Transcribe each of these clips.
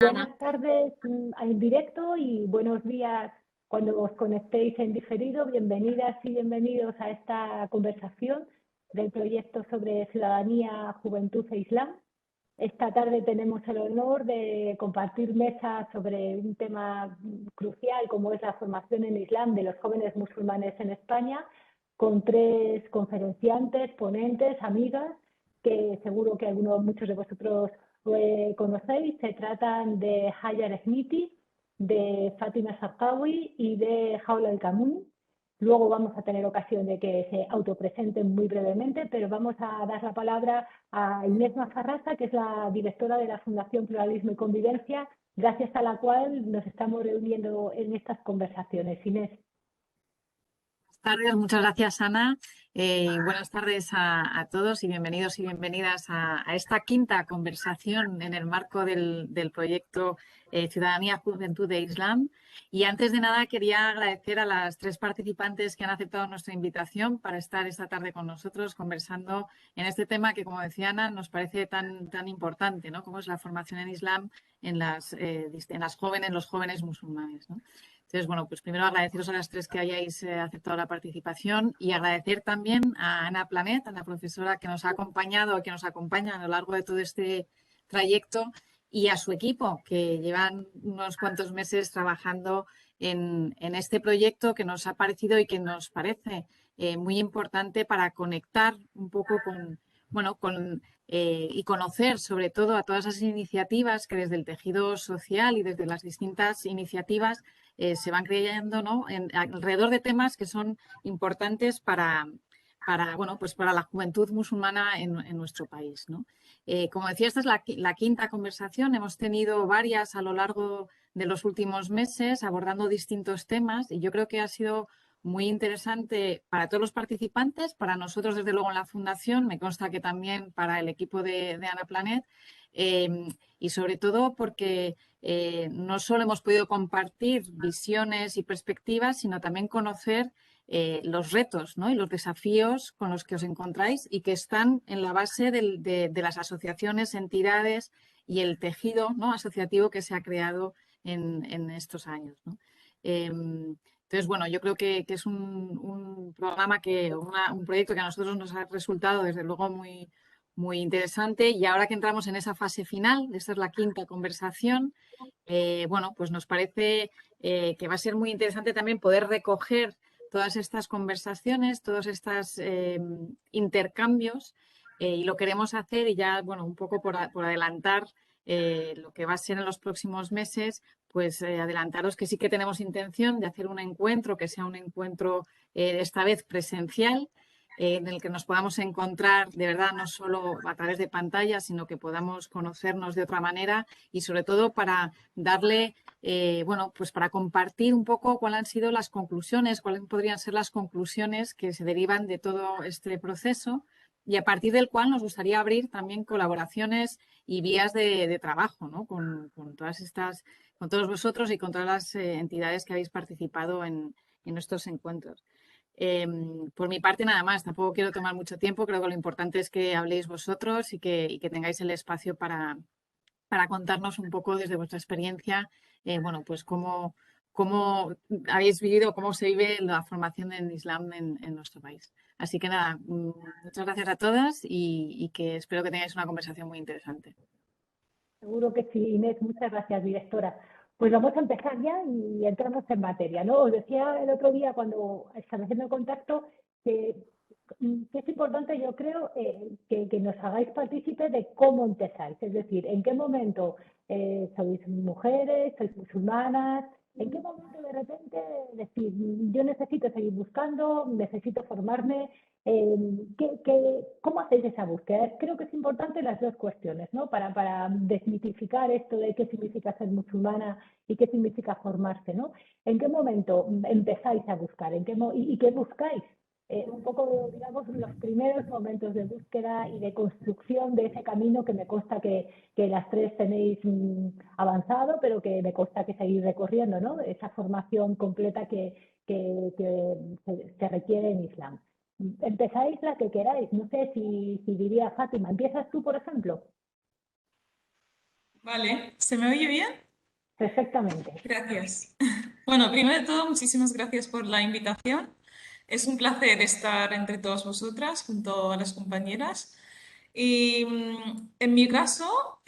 Ana. Buenas tardes en directo y buenos días cuando os conectéis en diferido. Bienvenidas y bienvenidos a esta conversación del proyecto sobre ciudadanía, juventud e Islam. Esta tarde tenemos el honor de compartir mesa sobre un tema crucial como es la formación en Islam de los jóvenes musulmanes en España, con tres conferenciantes, ponentes, amigas, que seguro que muchos de vosotros conocéis. Se tratan de Hayar Smiti, de Fátima Sarqawi y de Jaula El Kamouni. Luego vamos a tener ocasión de que se autopresenten muy brevemente, pero vamos a dar la palabra a Inés Mazarrasa, que es la directora de la Fundación Pluralismo y Convivencia, gracias a la cual nos estamos reuniendo en estas conversaciones. Inés. Buenas tardes, muchas gracias, Ana. Buenas tardes a todos y bienvenidos y bienvenidas a esta quinta conversación en el marco del proyecto Ciudadanía, Juventud e Islam. Y antes de nada quería agradecer a las tres participantes que han aceptado nuestra invitación para estar esta tarde con nosotros conversando en este tema que, como decía Ana, nos parece tan importante, ¿no? Como es la formación en Islam en los jóvenes musulmanes, ¿no? Entonces, bueno, pues primero agradeceros a las tres que hayáis aceptado la participación y agradecer también a Ana Planet, a la profesora que nos ha acompañado, que nos acompaña a lo largo de todo este trayecto, y a su equipo, que llevan unos cuantos meses trabajando en este proyecto que nos ha parecido y que nos parece muy importante para conectar un poco y conocer sobre todo a todas esas iniciativas que desde el tejido social y desde las distintas iniciativas se van creyendo, ¿no?, alrededor de temas que son importantes para la juventud musulmana en nuestro país, ¿no? Como decía, esta es la quinta conversación. Hemos tenido varias a lo largo de los últimos meses abordando distintos temas y yo creo que ha sido muy interesante para todos los participantes, para nosotros desde luego en la Fundación, me consta que también para el equipo de Ana Planet, y sobre todo porque no solo hemos podido compartir visiones y perspectivas, sino también conocer los retos, ¿no?, y los desafíos con los que os encontráis y que están en la base de las asociaciones, entidades y el tejido, ¿no?, asociativo que se ha creado en estos años, ¿no? Entonces, bueno, yo creo que es un programa un proyecto que a nosotros nos ha resultado desde luego muy interesante, y ahora que entramos en esa fase final, esta es la quinta conversación, pues nos parece que va a ser muy interesante también poder recoger todas estas conversaciones, todos estos intercambios, y lo queremos hacer, y ya, bueno, un poco por adelantar lo que va a ser en los próximos meses, pues adelantaros que sí que tenemos intención de hacer un encuentro, que sea un encuentro esta vez presencial, en el que nos podamos encontrar de verdad no solo a través de pantallas, sino que podamos conocernos de otra manera y sobre todo para darle, pues para compartir un poco cuáles han sido las conclusiones, cuáles podrían ser las conclusiones que se derivan de todo este proceso, y a partir del cual nos gustaría abrir también colaboraciones y vías de trabajo, ¿no?, con todos vosotros y con todas las entidades que habéis participado en nuestros encuentros. Por mi parte, nada más, tampoco quiero tomar mucho tiempo. Creo que lo importante es que habléis vosotros y que tengáis el espacio para contarnos un poco desde vuestra experiencia, pues cómo habéis vivido, cómo se vive la formación en Islam en nuestro país. Así que nada, muchas gracias a todas y que espero que tengáis una conversación muy interesante. Seguro que sí, Inés. Muchas gracias, directora. Pues vamos a empezar ya y entramos en materia, ¿no? Os decía el otro día cuando estableciendo el contacto que es importante, yo creo, que nos hagáis partícipe de cómo empezáis, es decir, en qué momento sois mujeres, sois musulmanas, en qué momento de repente decir, yo necesito seguir buscando, necesito formarme, ¿cómo hacéis esa búsqueda? Creo que es importante las dos cuestiones, ¿no? Para desmitificar esto de qué significa ser musulmana y qué significa formarse, ¿no? ¿En qué momento empezáis a buscar? ¿Y qué buscáis? Un poco, digamos, los primeros momentos de búsqueda y de construcción de ese camino que me consta que las tres tenéis avanzado, pero que me consta que seguís recorriendo, ¿no? Esa formación completa que se requiere en Islam. Empezáis la que queráis. No sé si diría Fátima. ¿Empiezas tú, por ejemplo? Vale, ¿se me oye bien? Perfectamente. Gracias. Bueno, primero de todo, muchísimas gracias por la invitación. Es un placer estar entre todas vosotras, junto a las compañeras. Y en mi caso,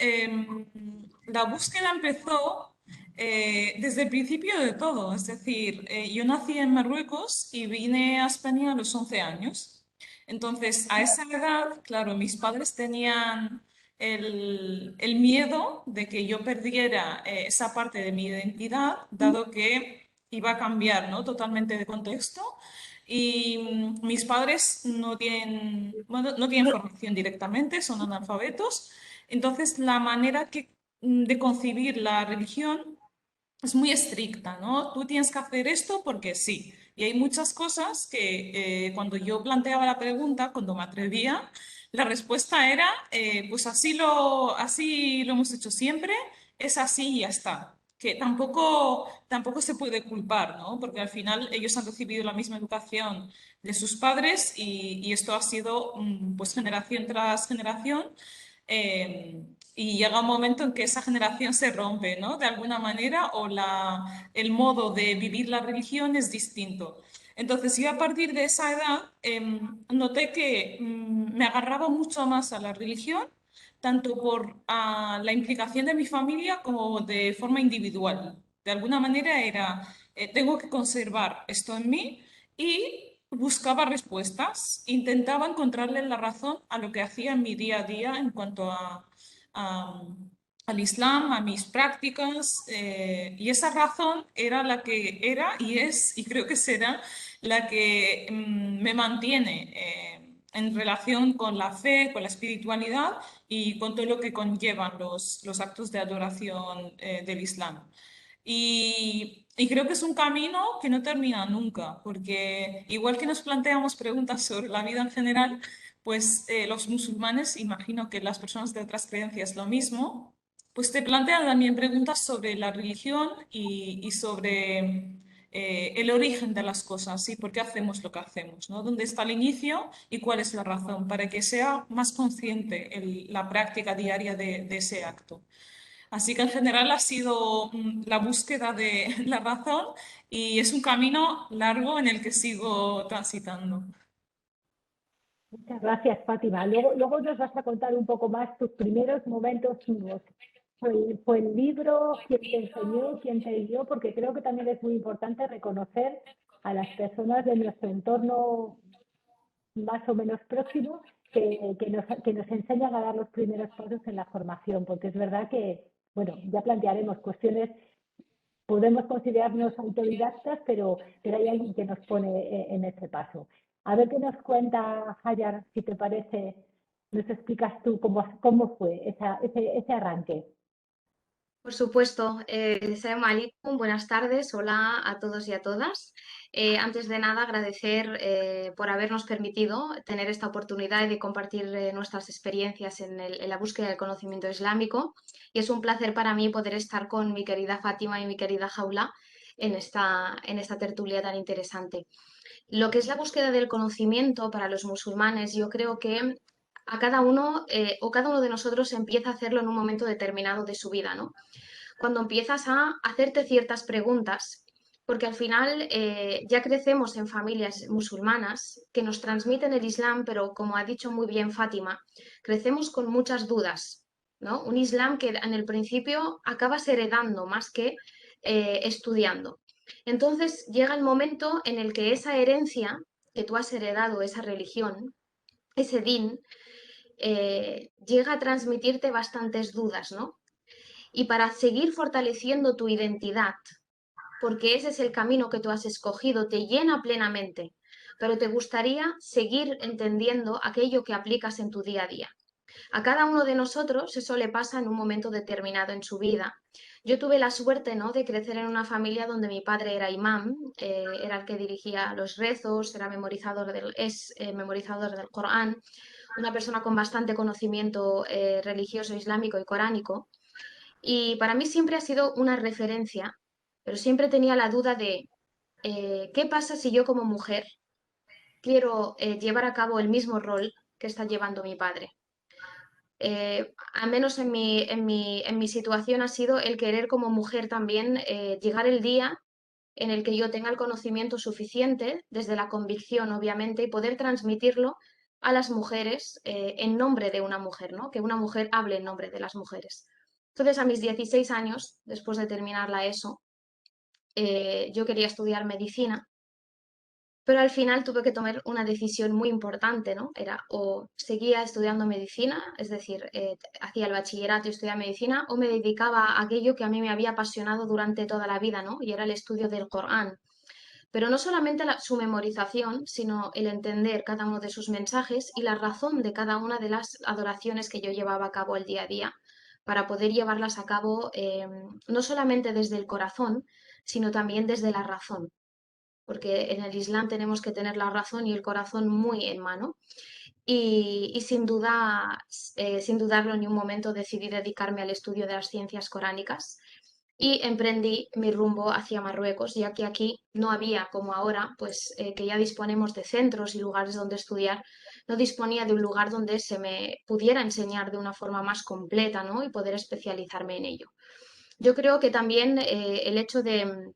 la búsqueda empezó desde el principio de todo. Es decir, yo nací en Marruecos y vine a España a los 11 años. Entonces, a esa edad, claro, mis padres tenían el miedo de que yo perdiera esa parte de mi identidad, dado que iba a cambiar, ¿no? Totalmente de contexto. Y mis padres no tienen, bueno, no tienen formación directamente, son analfabetos. Entonces, la manera de concebir la religión es muy estricta, ¿no? Tú tienes que hacer esto porque sí. Y hay muchas cosas que cuando yo planteaba la pregunta, cuando me atrevía, la respuesta era, pues así lo hemos hecho siempre, es así y ya está. Que tampoco se puede culpar, ¿no? Porque al final ellos han recibido la misma educación de sus padres y esto ha sido pues generación tras generación. Y llega un momento en que esa generación se rompe, ¿no? De alguna manera, o el modo de vivir la religión es distinto. Entonces, yo a partir de esa edad noté que me agarraba mucho más a la religión, tanto por la implicación de mi familia como de forma individual. De alguna manera era, tengo que conservar esto en mí y buscaba respuestas, intentaba encontrarle la razón a lo que hacía en mi día a día en cuanto a- al Islam, a mis prácticas, y esa razón era la que era y es, y creo que será, la que me mantiene en relación con la fe, con la espiritualidad y con todo lo que conllevan los actos de adoración del Islam. Y creo que es un camino que no termina nunca, porque igual que nos planteamos preguntas sobre la vida en general, pues los musulmanes, imagino que las personas de otras creencias lo mismo, pues te plantean también preguntas sobre la religión y sobre el origen de las cosas y por qué hacemos lo que hacemos, ¿no? ¿Dónde está el inicio y cuál es la razón? Para que sea más consciente la práctica diaria de ese acto. Así que en general ha sido la búsqueda de la razón y es un camino largo en el que sigo transitando. Muchas gracias, Fátima. Luego nos vas a contar un poco más tus primeros momentos vivos. Fue el libro quien te enseñó, quien te guió, porque creo que también es muy importante reconocer a las personas de nuestro entorno más o menos próximo que nos enseñan a dar los primeros pasos en la formación, porque es verdad que, bueno, ya plantearemos cuestiones, podemos considerarnos autodidactas, pero hay alguien que nos pone en ese paso. A ver qué nos cuenta Hayar, si te parece, nos explicas tú cómo fue ese arranque. Por supuesto, Salam alaikum, buenas tardes, hola a todos y a todas. Antes de nada, agradecer por habernos permitido tener esta oportunidad de compartir nuestras experiencias en la búsqueda del conocimiento islámico. Y es un placer para mí poder estar con mi querida Fátima y mi querida Jaula en esta tertulia tan interesante. Lo que es la búsqueda del conocimiento para los musulmanes, yo creo que a cada uno o cada uno de nosotros empieza a hacerlo en un momento determinado de su vida, ¿no? Cuando empiezas a hacerte ciertas preguntas, porque al final ya crecemos en familias musulmanas que nos transmiten el Islam, pero como ha dicho muy bien Fátima, crecemos con muchas dudas, ¿no? Un Islam que en el principio acabas heredando más que estudiando. Entonces llega el momento en el que esa herencia que tú has heredado, esa religión, ese din, llega a transmitirte bastantes dudas, ¿no? Y para seguir fortaleciendo tu identidad, porque ese es el camino que tú has escogido, te llena plenamente, pero te gustaría seguir entendiendo aquello que aplicas en tu día a día. A cada uno de nosotros eso le pasa en un momento determinado en su vida. Yo tuve la suerte, ¿no?, de crecer en una familia donde mi padre era imán, era el que dirigía los rezos, era memorizador del Corán, una persona con bastante conocimiento religioso islámico y coránico. Y para mí siempre ha sido una referencia, pero siempre tenía la duda de qué pasa si yo como mujer quiero llevar a cabo el mismo rol que está llevando mi padre. al menos en mi situación ha sido el querer como mujer también llegar el día en el que yo tenga el conocimiento suficiente, desde la convicción obviamente, y poder transmitirlo a las mujeres en nombre de una mujer, ¿no? Que una mujer hable en nombre de las mujeres. Entonces, a mis 16 años, después de terminar la ESO, yo quería estudiar medicina, pero al final tuve que tomar una decisión muy importante, ¿no? Era o seguía estudiando medicina, es decir, hacía el bachillerato y estudiaba medicina, o me dedicaba a aquello que a mí me había apasionado durante toda la vida, ¿no? Y era el estudio del Corán. Pero no solamente su memorización, sino el entender cada uno de sus mensajes y la razón de cada una de las adoraciones que yo llevaba a cabo el día a día, para poder llevarlas a cabo no solamente desde el corazón, sino también desde la razón, porque en el Islam tenemos que tener la razón y el corazón muy en mano. Y sin duda, sin dudarlo ni un momento, decidí dedicarme al estudio de las ciencias coránicas y emprendí mi rumbo hacia Marruecos, ya que aquí no había, como ahora, pues que ya disponemos de centros y lugares donde estudiar, no disponía de un lugar donde se me pudiera enseñar de una forma más completa, ¿no? Y poder especializarme en ello. Yo creo que también el hecho de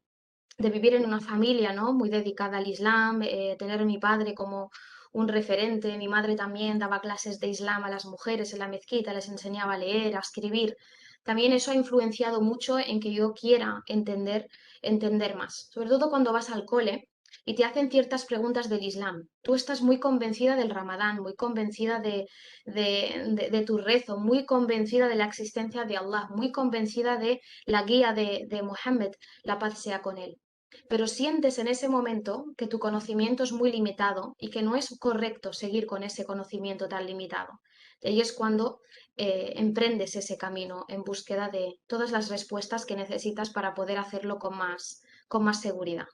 vivir en una familia, ¿no? Muy dedicada al Islam, tener a mi padre como un referente, mi madre también daba clases de Islam a las mujeres en la mezquita, les enseñaba a leer, a escribir. También eso ha influenciado mucho en que yo quiera entender más, sobre todo cuando vas al cole y te hacen ciertas preguntas del Islam. Tú estás muy convencida del Ramadán, muy convencida de tu rezo, muy convencida de la existencia de Allah, muy convencida de la guía de Muhammad, la paz sea con él, pero sientes en ese momento que tu conocimiento es muy limitado y que no es correcto seguir con ese conocimiento tan limitado. Y ahí es cuando emprendes ese camino en búsqueda de todas las respuestas que necesitas para poder hacerlo con más seguridad.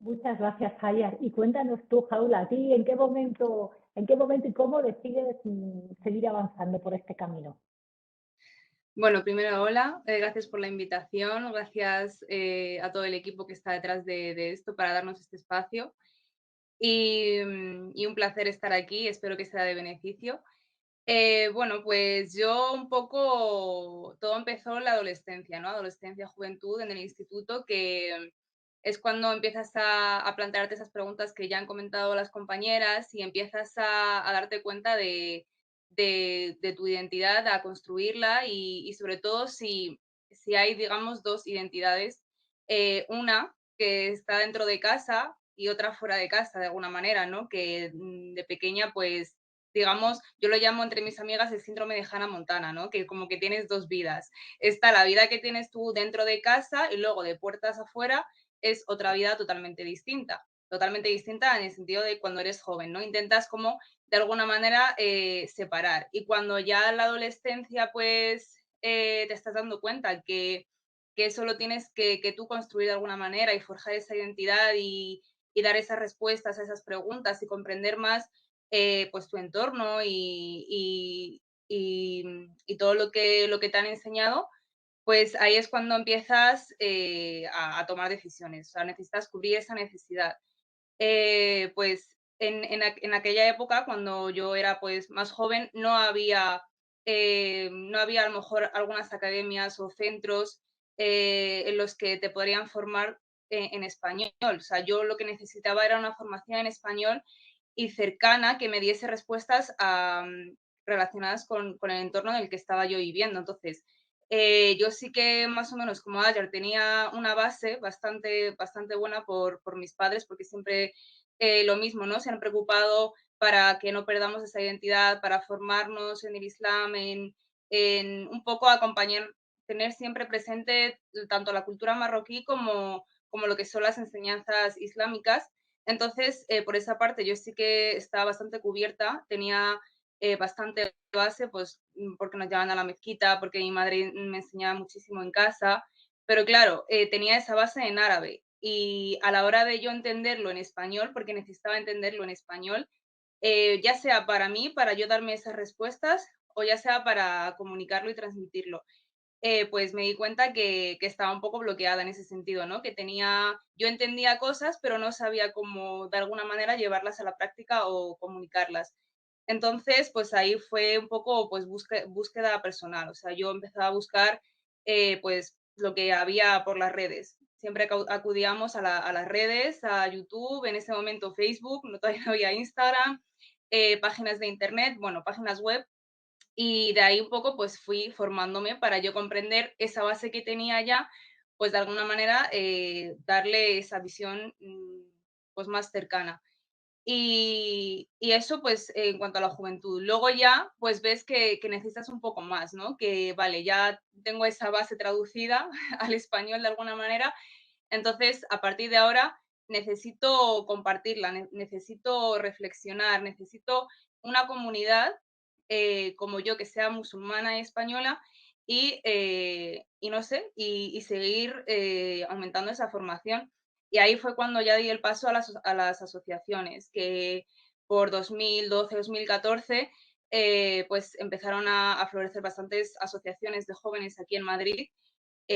Muchas gracias, Hayar. Y cuéntanos tú, Jaula, ¿a ti en qué momento y cómo decides seguir avanzando por este camino? Bueno, primero, hola, gracias por la invitación, gracias a todo el equipo que está detrás de esto para darnos este espacio y un placer estar aquí, espero que sea de beneficio. Bueno, pues yo un poco, todo empezó en la adolescencia, ¿no? Adolescencia, juventud, en el instituto, que es cuando empiezas a plantearte esas preguntas que ya han comentado las compañeras y empiezas a darte cuenta de tu identidad, a construirla y sobre todo si hay, digamos, dos identidades, una que está dentro de casa y otra fuera de casa, de alguna manera, ¿no? Que de pequeña, pues, digamos, yo lo llamo entre mis amigas el síndrome de Hannah Montana, ¿no? Que como que tienes dos vidas. Está la vida que tienes tú dentro de casa y luego de puertas afuera es otra vida totalmente distinta en el sentido de cuando eres joven, ¿no? Intentas como de alguna manera separar. Y cuando ya en la adolescencia, pues te estás dando cuenta que eso lo tienes que tú construir de alguna manera y forjar esa identidad y dar esas respuestas a esas preguntas y comprender más pues tu entorno y todo lo que te han enseñado, pues ahí es cuando empiezas a tomar decisiones, o sea, necesitas cubrir esa necesidad. Pues en aquella época, cuando yo era pues más joven, no había a lo mejor algunas academias o centros en los que te podrían formar en español. O sea, yo lo que necesitaba era una formación en español y cercana que me diese respuestas relacionadas con el entorno en el que estaba yo viviendo. Entonces, yo sí que más o menos como Ayer tenía una base bastante buena por mis padres, porque siempre lo mismo, ¿no? Se han preocupado para que no perdamos esa identidad, para formarnos en el Islam, en un poco acompañar, tener siempre presente tanto la cultura marroquí como lo que son las enseñanzas islámicas. Entonces, por esa parte, yo sí que estaba bastante cubierta, tenía bastante base, pues porque nos llevaban a la mezquita, porque mi madre me enseñaba muchísimo en casa, pero claro, tenía esa base en árabe y a la hora de yo entenderlo en español, porque necesitaba entenderlo en español, ya sea para mí, para yo darme esas respuestas, o ya sea para comunicarlo y transmitirlo. Pues me di cuenta que estaba un poco bloqueada en ese sentido, ¿no? Que yo entendía cosas, pero no sabía cómo de alguna manera llevarlas a la práctica o comunicarlas. Entonces, pues ahí fue un poco pues búsqueda personal. O sea, yo empezaba a buscar pues lo que había por las redes. Siempre acudíamos a las redes, a YouTube, en ese momento Facebook, no, todavía no había Instagram, páginas de internet, bueno, páginas web. Y de ahí un poco pues fui formándome para yo comprender esa base que tenía ya, pues de alguna manera darle esa visión pues más cercana. Y eso, pues, en cuanto a la juventud. Luego ya, pues ves que necesitas un poco más, ¿no? Que, vale, ya tengo esa base traducida al español de alguna manera, entonces, a partir de ahora, necesito compartirla, necesito reflexionar, necesito una comunidad como yo, que sea musulmana y española, y no sé, y seguir aumentando esa formación. Y ahí fue cuando ya di el paso a las asociaciones, que por 2012, 2014, pues empezaron a florecer bastantes asociaciones de jóvenes aquí en Madrid,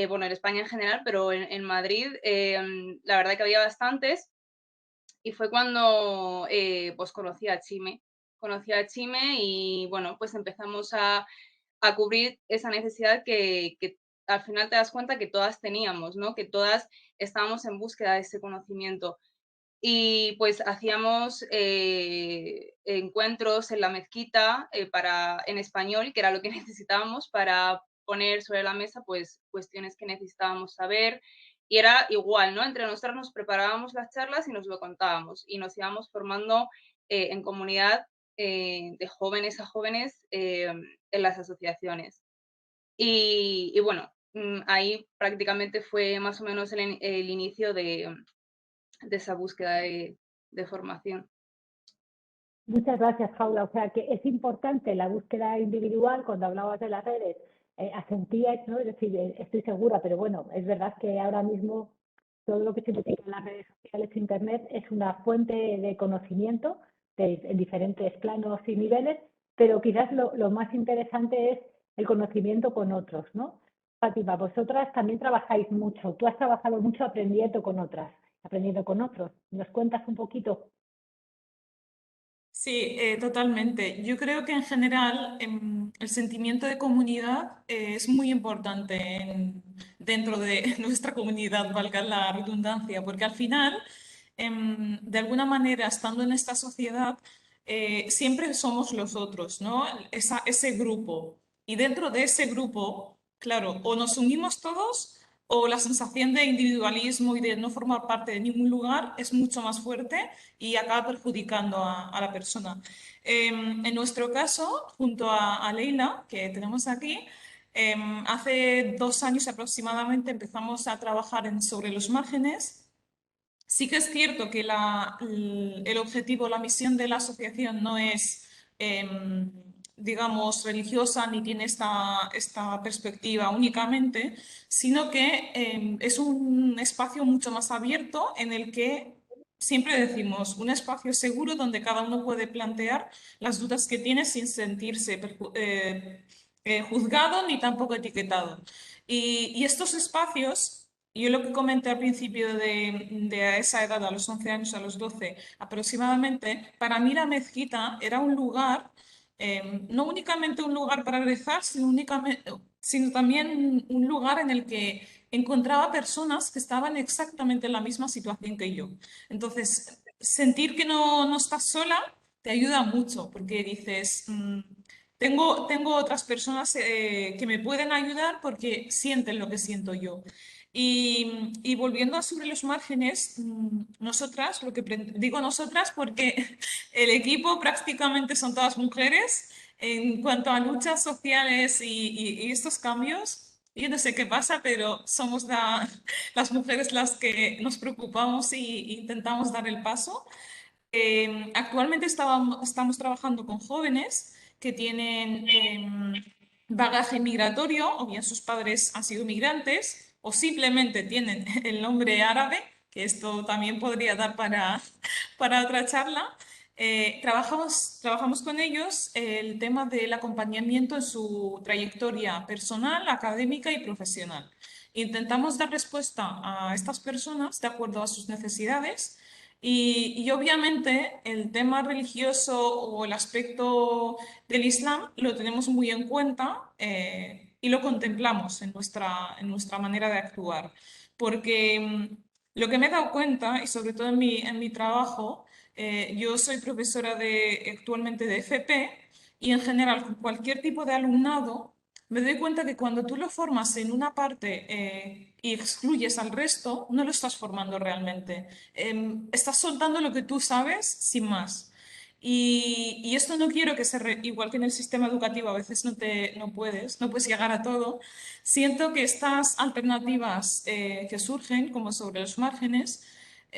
bueno, en España en general, pero en Madrid la verdad que había bastantes, y fue cuando pues conocí a Chime. Conocí a Chime y bueno, pues empezamos a cubrir esa necesidad que al final te das cuenta que todas teníamos, ¿no? Que todas estábamos en búsqueda de ese conocimiento. Y pues hacíamos encuentros en la mezquita en español, que era lo que necesitábamos para poner sobre la mesa pues cuestiones que necesitábamos saber. Y era igual, ¿no? Entre nosotras nos preparábamos las charlas y nos lo contábamos y nos íbamos formando en comunidad de jóvenes a jóvenes en las asociaciones. Y bueno, ahí prácticamente fue más o menos el inicio de esa búsqueda de formación. Muchas gracias, Paula. O sea, que es importante la búsqueda individual. Cuando hablabas de las redes, asentíais, ¿no? Es decir, estoy segura, pero bueno, es verdad que ahora mismo todo lo que se mete en las redes sociales, Internet, es una fuente de conocimiento en diferentes planos y niveles, pero quizás lo más interesante es el conocimiento con otros, ¿no? Fátima, vosotras también trabajáis mucho. Tú has trabajado mucho aprendiendo con otras, aprendiendo con otros. ¿Nos cuentas un poquito? Sí, totalmente. Yo creo que en general el sentimiento de comunidad es muy importante dentro de nuestra comunidad, valga la redundancia, porque al final, de alguna manera, estando en esta sociedad, siempre somos los otros, ¿no? Ese grupo. Y dentro de ese grupo, claro, o nos unimos todos o la sensación de individualismo y de no formar parte de ningún lugar es mucho más fuerte y acaba perjudicando a la persona. En nuestro caso, junto a Leila, que tenemos aquí, hace 2 años aproximadamente empezamos a trabajar sobre los márgenes. Sí que es cierto que el objetivo, la misión de la asociación no es, digamos, religiosa ni tiene esta perspectiva únicamente, sino que es un espacio mucho más abierto en el que siempre decimos un espacio seguro donde cada uno puede plantear las dudas que tiene sin sentirse juzgado ni tampoco etiquetado. Y estos espacios... Yo lo que comenté al principio de esa edad, a los 11 años, a los 12 aproximadamente, para mí la mezquita era un lugar, no únicamente un lugar para rezar, sino también un lugar en el que encontraba personas que estaban exactamente en la misma situación que yo. Entonces, sentir que no estás sola te ayuda mucho, porque dices... tengo otras personas que me pueden ayudar porque sienten lo que siento yo. Y volviendo a sobre los márgenes, nosotras, digo nosotras porque el equipo prácticamente son todas mujeres. En cuanto a luchas sociales y estos cambios, yo no sé qué pasa, pero somos las mujeres las que nos preocupamos e intentamos dar el paso. Actualmente estamos trabajando con jóvenes que tienen bagaje migratorio, o bien sus padres han sido migrantes, o simplemente tienen el nombre árabe, que esto también podría dar para otra charla. Trabajamos con ellos el tema del acompañamiento en su trayectoria personal, académica y profesional. Intentamos dar respuesta a estas personas de acuerdo a sus necesidades Y obviamente el tema religioso o el aspecto del Islam lo tenemos muy en cuenta y lo contemplamos en nuestra manera de actuar. Porque lo que me he dado cuenta, y sobre todo en mi trabajo, yo soy profesora actualmente de FP y en general con cualquier tipo de alumnado, me doy cuenta que cuando tú lo formas en una parte y excluyes al resto, no lo estás formando realmente. Estás soltando lo que tú sabes sin más. Y esto no quiero que igual que en el sistema educativo a veces no puedes llegar a todo. Siento que estas alternativas que surgen, como sobre los márgenes,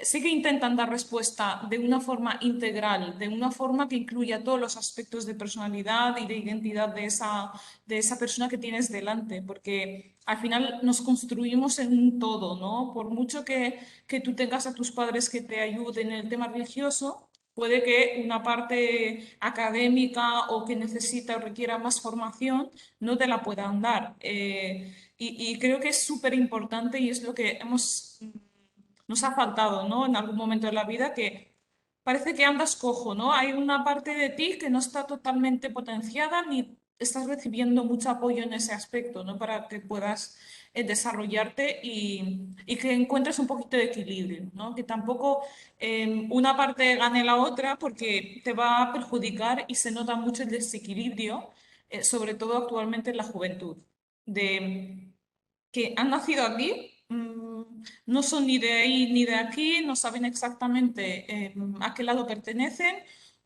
sí que intentan dar respuesta de una forma integral, de una forma que incluya todos los aspectos de personalidad y de identidad de esa persona que tienes delante, porque al final nos construimos en un todo, ¿no? Por mucho que tú tengas a tus padres que te ayuden en el tema religioso, puede que una parte académica o que necesita o requiera más formación no te la puedan dar. Y creo que es súper importante y es lo que nos ha faltado, ¿no? En algún momento de la vida que parece que andas cojo, ¿no? Hay una parte de ti que no está totalmente potenciada ni estás recibiendo mucho apoyo en ese aspecto, ¿no? Para que puedas desarrollarte y que encuentres un poquito de equilibrio, ¿no? Que tampoco una parte gane la otra porque te va a perjudicar y se nota mucho el desequilibrio, sobre todo actualmente en la juventud, de que han nacido aquí, no son ni de ahí ni de aquí, no saben exactamente a qué lado pertenecen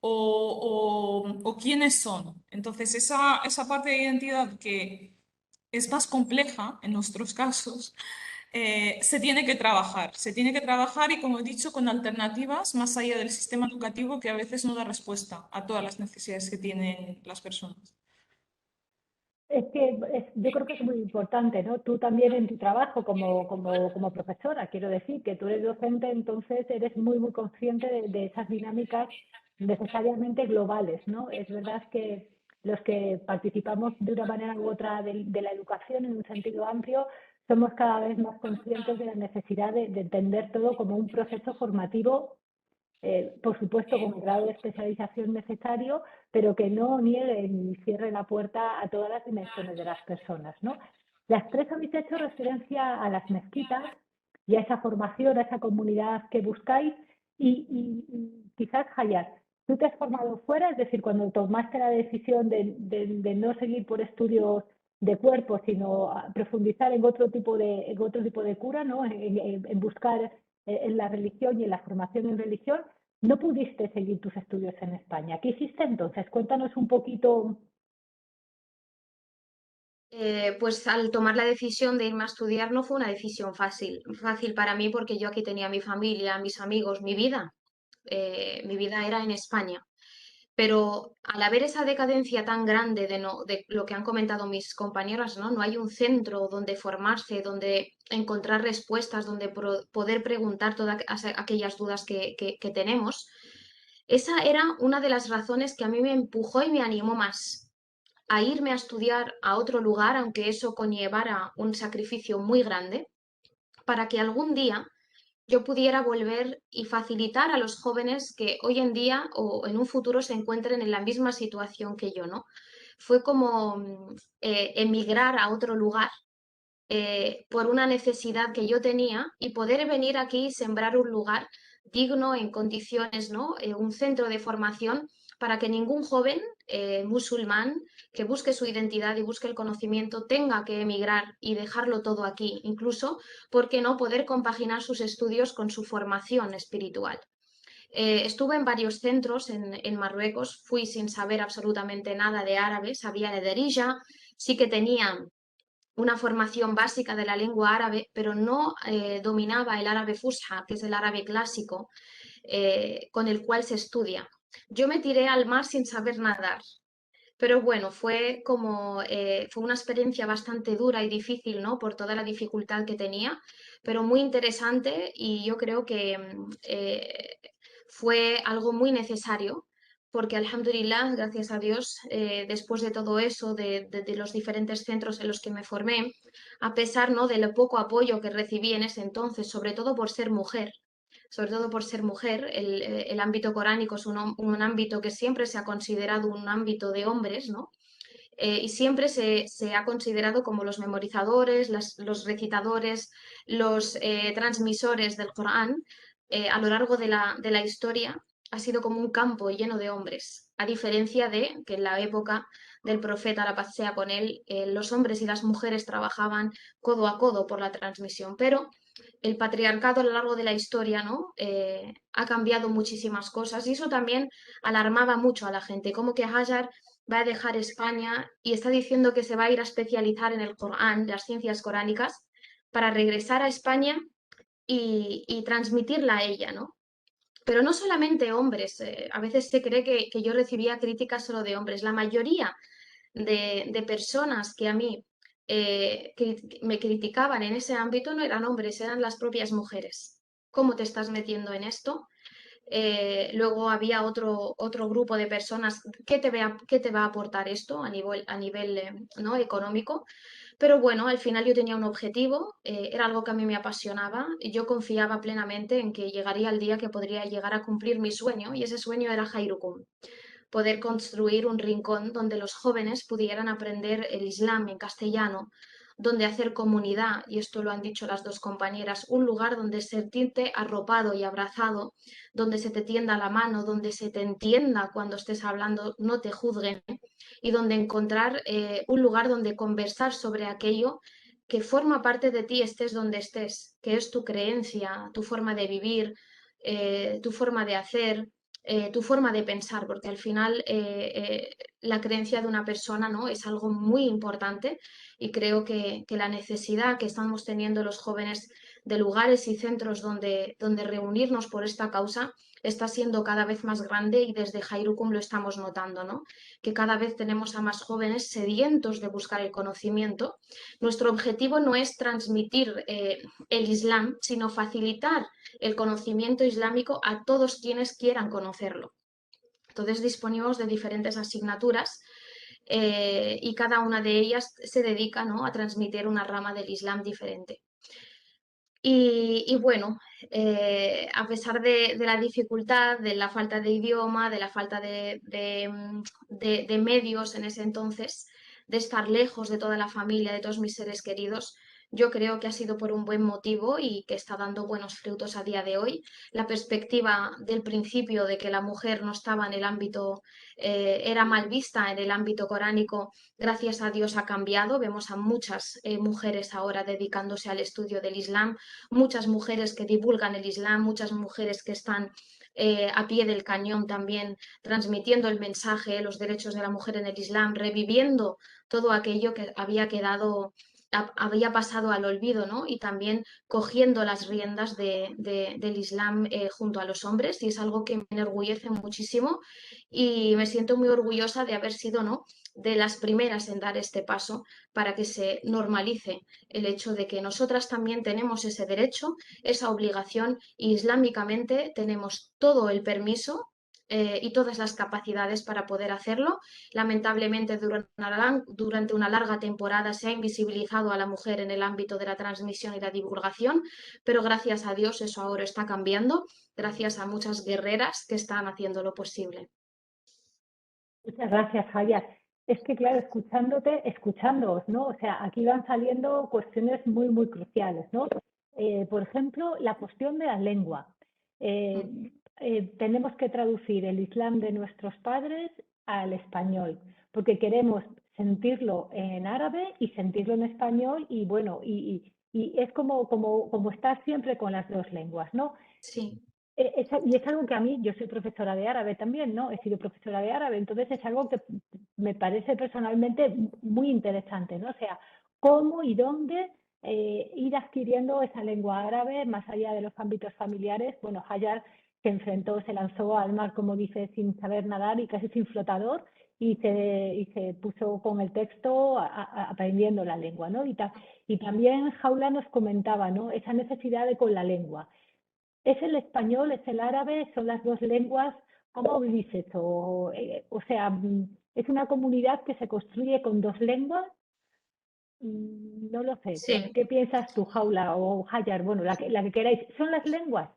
o quiénes son. Entonces, esa parte de identidad que es más compleja en nuestros casos, se tiene que trabajar y, como he dicho, con alternativas más allá del sistema educativo que a veces no da respuesta a todas las necesidades que tienen las personas. Es que yo creo que es muy importante, ¿no? Tú también en tu trabajo como profesora, quiero decir, que tú eres docente, entonces eres muy consciente de esas dinámicas necesariamente globales, ¿no? Es verdad que los que participamos de una manera u otra de la educación en un sentido amplio, somos cada vez más conscientes de la necesidad de entender todo como un proceso formativo, por supuesto con el grado de especialización necesario, pero que no niegue ni cierre la puerta a todas las dimensiones de las personas, ¿no? Las tres habéis hecho referencia a las mezquitas y a esa formación, a esa comunidad que buscáis y quizás, Hayat, tú te has formado fuera, es decir, cuando tomaste la decisión de no seguir por estudios de cuerpo, sino profundizar en otro tipo de cura, ¿no? En buscar en la religión y en la formación en religión, no pudiste seguir tus estudios en España. ¿Qué hiciste entonces? Cuéntanos un poquito. Pues al tomar la decisión de irme a estudiar no fue una decisión fácil para mí porque yo aquí tenía mi familia, mis amigos, mi vida. Mi vida era en España. Pero al haber esa decadencia tan grande de lo que han comentado mis compañeras, ¿no? No hay un centro donde formarse, donde encontrar respuestas, donde poder preguntar todas aquellas dudas que tenemos. Esa era una de las razones que a mí me empujó y me animó más a irme a estudiar a otro lugar, aunque eso conllevara un sacrificio muy grande, para que algún día yo pudiera volver y facilitar a los jóvenes que hoy en día o en un futuro se encuentren en la misma situación que yo, ¿no? Fue como emigrar a otro lugar por una necesidad que yo tenía y poder venir aquí y sembrar un lugar digno en condiciones, ¿no? Un centro de formación para que ningún joven musulmán que busque su identidad y busque el conocimiento tenga que emigrar y dejarlo todo aquí, incluso, ¿por qué no?, poder compaginar sus estudios con su formación espiritual. Estuve en varios centros en Marruecos, fui sin saber absolutamente nada de árabe, sabía de Derija, sí que tenía una formación básica de la lengua árabe, pero no dominaba el árabe fusha, que es el árabe clásico, con el cual se estudia. Yo me tiré al mar sin saber nadar, pero bueno, fue una experiencia bastante dura y difícil, ¿no? Por toda la dificultad que tenía, pero muy interesante y yo creo que fue algo muy necesario porque alhamdulillah, gracias a Dios, después de todo eso, de los diferentes centros en los que me formé, a pesar, ¿no?, de lo poco apoyo que recibí en ese entonces, sobre todo por ser mujer, sobre todo por ser mujer. El ámbito coránico es un ámbito que siempre se ha considerado un ámbito de hombres, ¿no? Y siempre se ha considerado como los memorizadores, los recitadores, los transmisores del Corán, a lo largo de la historia ha sido como un campo lleno de hombres, a diferencia de que en la época del profeta, la paz sea con él, los hombres y las mujeres trabajaban codo a codo por la transmisión, pero el patriarcado a lo largo de la historia, ¿no? Ha cambiado muchísimas cosas y eso también alarmaba mucho a la gente, como que Hajar va a dejar España y está diciendo que se va a ir a especializar en el Corán, las ciencias coránicas, para regresar a España y transmitirla a ella, ¿no? Pero no solamente hombres, a veces se cree que yo recibía críticas solo de hombres. La mayoría de personas que a mí me criticaban en ese ámbito no eran hombres, eran las propias mujeres. ¿Cómo te estás metiendo en esto? Luego había otro grupo de personas, ¿qué te va a aportar esto a nivel ¿no? económico? Pero bueno, al final yo tenía un objetivo, era algo que a mí me apasionaba y yo confiaba plenamente en que llegaría el día que podría llegar a cumplir mi sueño y ese sueño era Jairukum, poder construir un rincón donde los jóvenes pudieran aprender el Islam en castellano, donde hacer comunidad, y esto lo han dicho las dos compañeras, un lugar donde sentirte arropado y abrazado, donde se te tienda la mano, donde se te entienda cuando estés hablando, no te juzguen, y donde encontrar un lugar donde conversar sobre aquello que forma parte de ti, estés donde estés, que es tu creencia, tu forma de vivir, tu forma de hacer, tu forma de pensar, porque al final la creencia de una persona, ¿no? es algo muy importante y creo que la necesidad que estamos teniendo los jóvenes de lugares y centros donde reunirnos por esta causa está siendo cada vez más grande y desde Jairukum lo estamos notando, ¿no? que cada vez tenemos a más jóvenes sedientos de buscar el conocimiento. Nuestro objetivo no es transmitir el Islam, sino facilitar el conocimiento islámico a todos quienes quieran conocerlo. Entonces disponemos de diferentes asignaturas y cada una de ellas se dedica, ¿no? a transmitir una rama del Islam diferente. Y bueno, a pesar de la dificultad, de la falta de idioma, de la falta de medios en ese entonces, de estar lejos de toda la familia, de todos mis seres queridos, yo creo que ha sido por un buen motivo y que está dando buenos frutos a día de hoy. La perspectiva del principio de que la mujer no estaba en el ámbito, era mal vista en el ámbito coránico, gracias a Dios ha cambiado. Vemos a muchas mujeres ahora dedicándose al estudio del Islam, muchas mujeres que divulgan el Islam, muchas mujeres que están a pie del cañón también transmitiendo el mensaje, los derechos de la mujer en el Islam, reviviendo todo aquello que había pasado al olvido, ¿no? Y también cogiendo las riendas del Islam junto a los hombres, y es algo que me enorgullece muchísimo y me siento muy orgullosa de haber sido, ¿no? de las primeras en dar este paso para que se normalice el hecho de que nosotras también tenemos ese derecho, esa obligación, y islámicamente tenemos todo el permiso y todas las capacidades para poder hacerlo. Lamentablemente, durante una larga temporada se ha invisibilizado a la mujer en el ámbito de la transmisión y la divulgación, pero gracias a Dios eso ahora está cambiando, gracias a muchas guerreras que están haciendo lo posible. Muchas gracias, Hayat. Es que, claro, escuchándoos, ¿no? O sea, aquí van saliendo cuestiones muy, muy cruciales, ¿no? Por ejemplo, la cuestión de la lengua. Tenemos que traducir el Islam de nuestros padres al español, porque queremos sentirlo en árabe y sentirlo en español, y bueno, y es como estar siempre con las dos lenguas, ¿no? Sí. Y es algo que a mí, yo soy profesora de árabe también, ¿no? He sido profesora de árabe, entonces es algo que me parece personalmente muy interesante, ¿no? O sea, cómo y dónde ir adquiriendo esa lengua árabe más allá de los ámbitos familiares. Bueno, Hajar se lanzó al mar, como dice, sin saber nadar y casi sin flotador, y se puso con el texto aprendiendo la lengua, ¿no? Y también Jaula nos comentaba, ¿no? Esa necesidad de con la lengua. ¿Es el español, es el árabe, son las dos lenguas? ¿Cómo vivís eso? O sea, ¿es una comunidad que se construye con dos lenguas? No lo sé. Sí. ¿Qué piensas tú, Jaula o Hajar? Bueno, la que queráis. ¿Son las lenguas?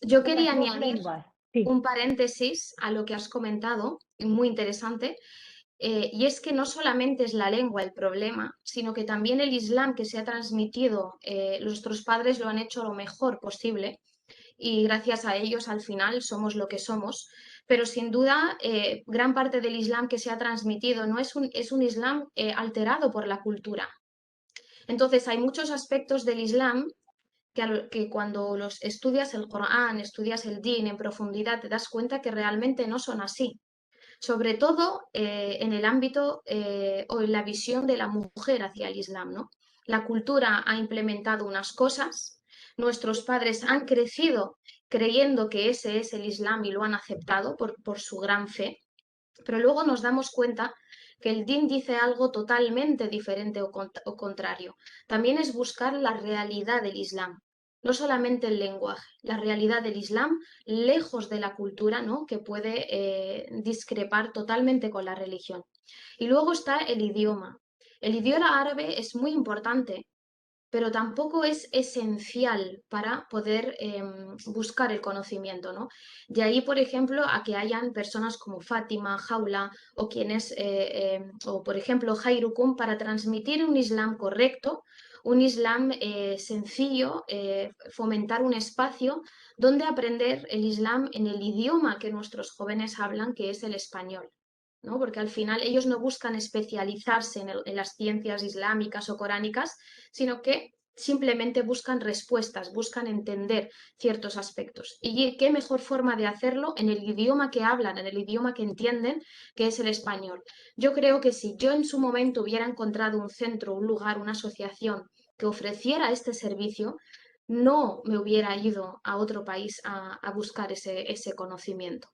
Yo Con las quería dos añadir lenguas. Sí. un paréntesis a lo que has comentado, muy interesante, y es que no solamente es la lengua el problema, sino que también el Islam que se ha transmitido, nuestros padres lo han hecho lo mejor posible y gracias a ellos al final somos lo que somos. Pero sin duda, gran parte del Islam que se ha transmitido no es un Islam alterado por la cultura. Entonces, hay muchos aspectos del Islam que cuando los estudias el Corán, estudias el Din en profundidad, te das cuenta que realmente no son así. Sobre todo en el ámbito o en la visión de la mujer hacia el Islam, ¿no? La cultura ha implementado unas cosas, nuestros padres han crecido creyendo que ese es el Islam y lo han aceptado por su gran fe, pero luego nos damos cuenta que el Din dice algo totalmente diferente o contrario. También es buscar la realidad del Islam, no solamente el lenguaje, la realidad del Islam lejos de la cultura, ¿no? Que puede discrepar totalmente con la religión. Y luego está el idioma. El idioma árabe es muy importante, pero tampoco es esencial para poder buscar el conocimiento, ¿no? De ahí, por ejemplo, a que hayan personas como Fátima, Jaula o quienes, o por ejemplo, Jairukum, para transmitir un Islam correcto, un Islam sencillo, fomentar un espacio donde aprender el Islam en el idioma que nuestros jóvenes hablan, que es el español. ¿No? Porque al final ellos no buscan especializarse en las ciencias islámicas o coránicas, sino que simplemente buscan respuestas, buscan entender ciertos aspectos. ¿Y qué mejor forma de hacerlo en el idioma que hablan, en el idioma que entienden, que es el español? Yo creo que si yo en su momento hubiera encontrado un centro, un lugar, una asociación que ofreciera este servicio, no me hubiera ido a otro país a buscar ese conocimiento.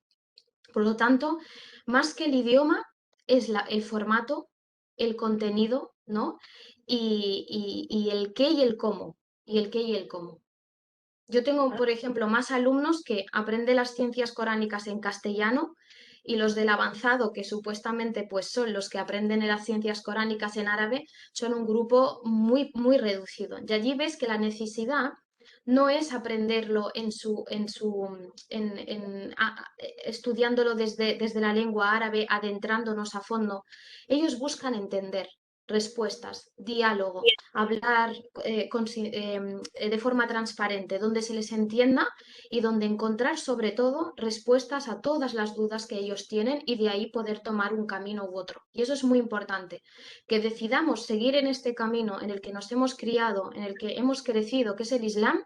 Por lo tanto, más que el idioma, es el formato, el contenido, ¿no? Y el qué y el cómo. Y el qué y el cómo. Yo tengo, por ejemplo, más alumnos que aprenden las ciencias coránicas en castellano y los del avanzado, que supuestamente pues, son los que aprenden las ciencias coránicas en árabe, son un grupo muy, muy reducido. Y allí ves que la necesidad no es aprenderlo estudiándolo desde la lengua árabe, adentrándonos a fondo. Ellos buscan entender respuestas, diálogo, hablar de forma transparente, donde se les entienda y donde encontrar sobre todo respuestas a todas las dudas que ellos tienen y de ahí poder tomar un camino u otro. Y eso es muy importante, que decidamos seguir en este camino en el que nos hemos criado, en el que hemos crecido, que es el Islam,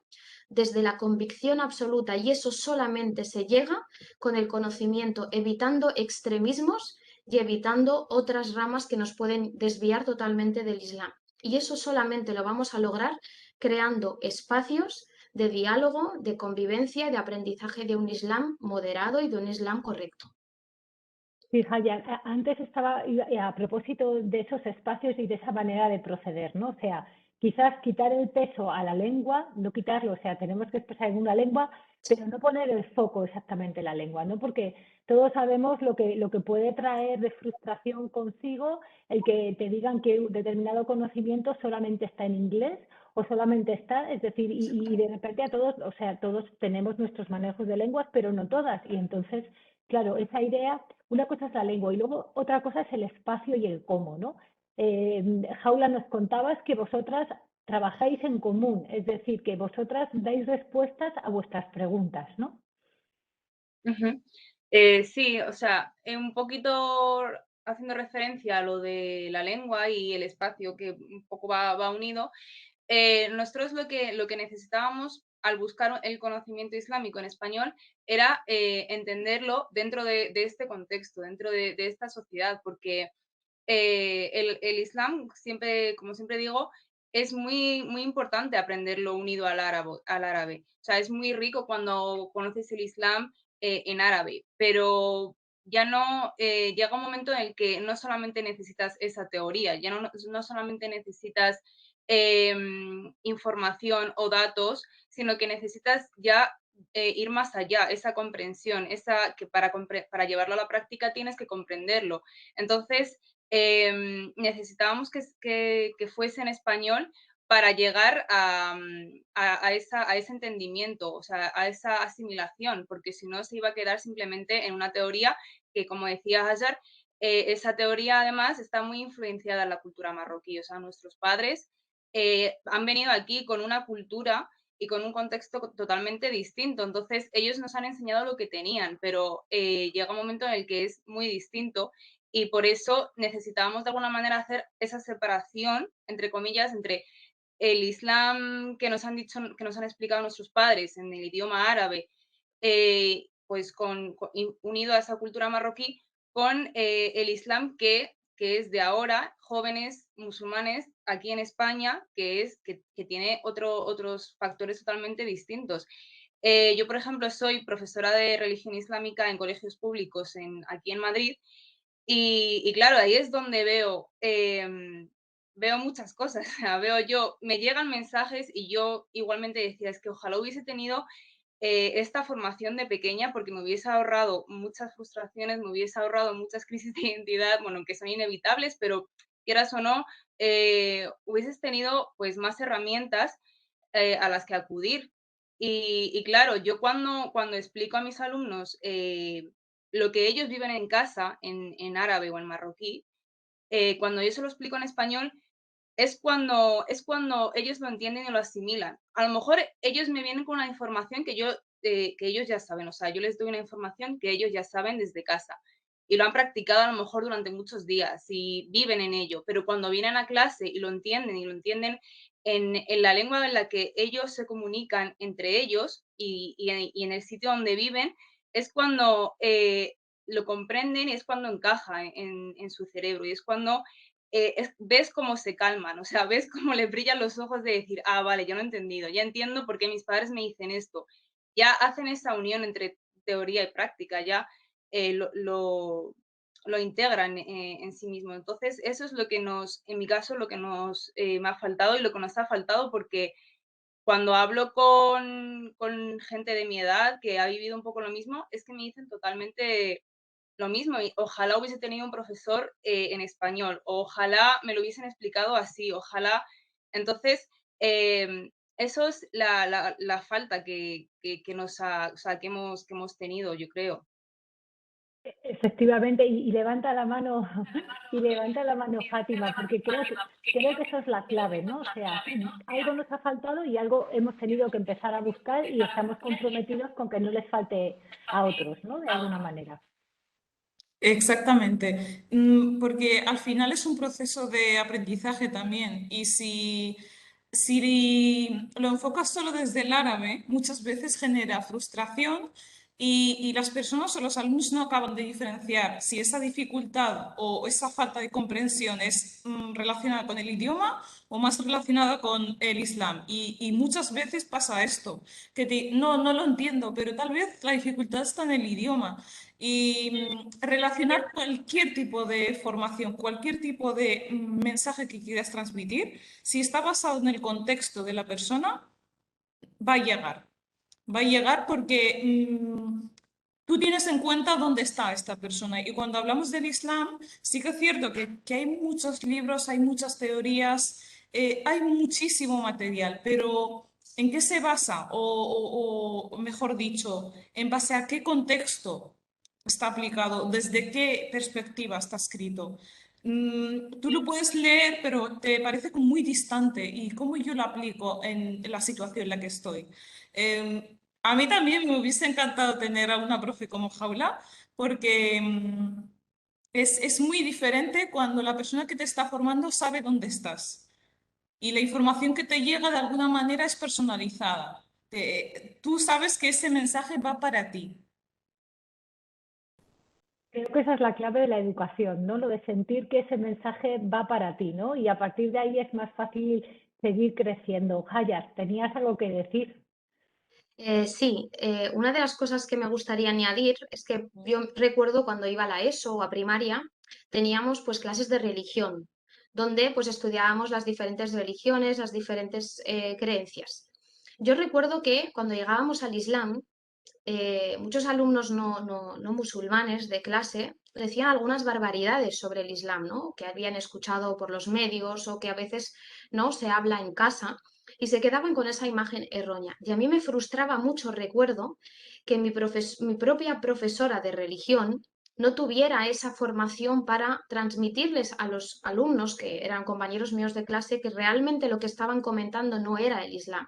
desde la convicción absoluta, y eso solamente se llega con el conocimiento, evitando extremismos y evitando otras ramas que nos pueden desviar totalmente del Islam. Y eso solamente lo vamos a lograr creando espacios de diálogo, de convivencia, de aprendizaje de un Islam moderado y de un Islam correcto. Sí, Haya, antes estaba a propósito de esos espacios y de esa manera de proceder, ¿no? O sea, quizás quitar el peso a la lengua, no quitarlo, o sea, tenemos que expresar en una lengua, pero no poner el foco exactamente en la lengua, ¿no? Porque todos sabemos lo que puede traer de frustración consigo el que te digan que un determinado conocimiento solamente está en inglés o solamente está, es decir, y de repente a todos, o sea, todos tenemos nuestros manejos de lenguas, pero no todas, y entonces, claro, esa idea, una cosa es la lengua y luego otra cosa es el espacio y el cómo, ¿no? Jaula, nos contabas que vosotras trabajáis en común, es decir, que vosotras dais respuestas a vuestras preguntas, ¿no? Sí, o sea, un poquito haciendo referencia a lo de la lengua y el espacio que un poco va unido, nosotros lo que necesitábamos al buscar el conocimiento islámico en español era entenderlo dentro de este contexto, dentro de esta sociedad, porque el Islam, siempre, como siempre digo, es muy, muy importante aprenderlo unido al árabe. O sea, es muy rico cuando conoces el Islam en árabe, pero ya no llega un momento en el que no solamente necesitas esa teoría, ya no solamente necesitas información o datos, sino que necesitas ya ir más allá, esa comprensión, que para llevarlo a la práctica tienes que comprenderlo. Entonces, necesitábamos que fuese en español para llegar a ese entendimiento, o sea, a esa asimilación, porque si no se iba a quedar simplemente en una teoría que, como decía Hajar, esa teoría además está muy influenciada en la cultura marroquí, o sea, nuestros padres han venido aquí con una cultura y con un contexto totalmente distinto, entonces ellos nos han enseñado lo que tenían, pero llega un momento en el que es muy distinto y por eso necesitábamos de alguna manera hacer esa separación, entre comillas, entre el Islam que nos han dicho, que nos han explicado nuestros padres en el idioma árabe, pues unido a esa cultura marroquí, con el Islam que es de ahora, jóvenes musulmanes aquí en España, que tiene otros factores totalmente distintos. Yo, por ejemplo, soy profesora de religión islámica en colegios públicos aquí en Madrid y claro, ahí es donde veo muchas cosas. Me llegan mensajes y yo igualmente decía, es que ojalá hubiese tenido esta formación de pequeña porque me hubiese ahorrado muchas frustraciones, me hubiese ahorrado muchas crisis de identidad, bueno, que son inevitables, pero quieras o no, hubieses tenido pues más herramientas a las que acudir. Y claro, yo cuando explico a mis alumnos lo que ellos viven en casa, en árabe o en marroquí, cuando yo se lo explico en español, es cuando ellos lo entienden y lo asimilan. A lo mejor ellos me vienen con una información que ellos ya saben, o sea, yo les doy una información que ellos ya saben desde casa y lo han practicado a lo mejor durante muchos días y viven en ello, pero cuando vienen a clase y lo entienden en la lengua en la que ellos se comunican entre ellos y en el sitio donde viven, es cuando lo comprenden y es cuando encaja en su cerebro y es cuando ves cómo se calman, o sea, ves cómo le brillan los ojos de decir, ah, vale, ya lo he entendido, ya entiendo por qué mis padres me dicen esto. Ya hacen esa unión entre teoría y práctica, ya eh, lo, lo, lo integran en sí mismo. Entonces, eso es lo que en mi caso, lo que nos me ha faltado y lo que nos ha faltado porque cuando hablo con gente de mi edad que ha vivido un poco lo mismo, es que me dicen totalmente lo mismo, y ojalá hubiese tenido un profesor en español, ojalá me lo hubiesen explicado así, ojalá. Entonces, eso es la falta que nos ha, o sea, que hemos tenido, yo creo. Efectivamente, y levanta la mano, y levanta la mano Fátima, porque creo que eso es la clave, ¿no? O sea, algo nos ha faltado y algo hemos tenido que empezar a buscar y estamos comprometidos con que no les falte a otros, ¿no? De alguna manera. Exactamente. Porque al final es un proceso de aprendizaje también. Y si lo enfocas solo desde el árabe, muchas veces genera frustración y las personas o los alumnos no acaban de diferenciar si esa dificultad o esa falta de comprensión es relacionada con el idioma o más relacionada con el Islam. Y muchas veces pasa esto, que no lo entiendo, pero tal vez la dificultad está en el idioma. Y relacionar cualquier tipo de formación, cualquier tipo de mensaje que quieras transmitir, si está basado en el contexto de la persona, va a llegar. Va a llegar porque tú tienes en cuenta dónde está esta persona. Y cuando hablamos del Islam, sí que es cierto que hay muchos libros, hay muchas teorías, hay muchísimo material, pero ¿en qué se basa? O mejor dicho, ¿en base a qué contexto está aplicado? ¿Desde qué perspectiva está escrito? Tú lo puedes leer, pero te parece como muy distante. ¿Y cómo yo lo aplico en la situación en la que estoy? A mí también me hubiese encantado tener a una profe como Jaula, porque es muy diferente cuando la persona que te está formando sabe dónde estás y la información que te llega de alguna manera es personalizada. Tú sabes que ese mensaje va para ti. Creo que esa es la clave de la educación, ¿no? Lo de sentir que ese mensaje va para ti, ¿no? Y a partir de ahí es más fácil seguir creciendo. Hayat, ¿tenías algo que decir? Sí, una de las cosas que me gustaría añadir es que yo recuerdo cuando iba a la ESO o a primaria, teníamos pues clases de religión, donde pues estudiábamos las diferentes religiones, las diferentes creencias. Yo recuerdo que cuando llegábamos al Islam, muchos alumnos no musulmanes de clase decían algunas barbaridades sobre el Islam, ¿no? Que habían escuchado por los medios o que a veces no se habla en casa y se quedaban con esa imagen errónea. Y a mí me frustraba mucho, recuerdo, que mi propia profesora de religión no tuviera esa formación para transmitirles a los alumnos, que eran compañeros míos de clase, que realmente lo que estaban comentando no era el Islam.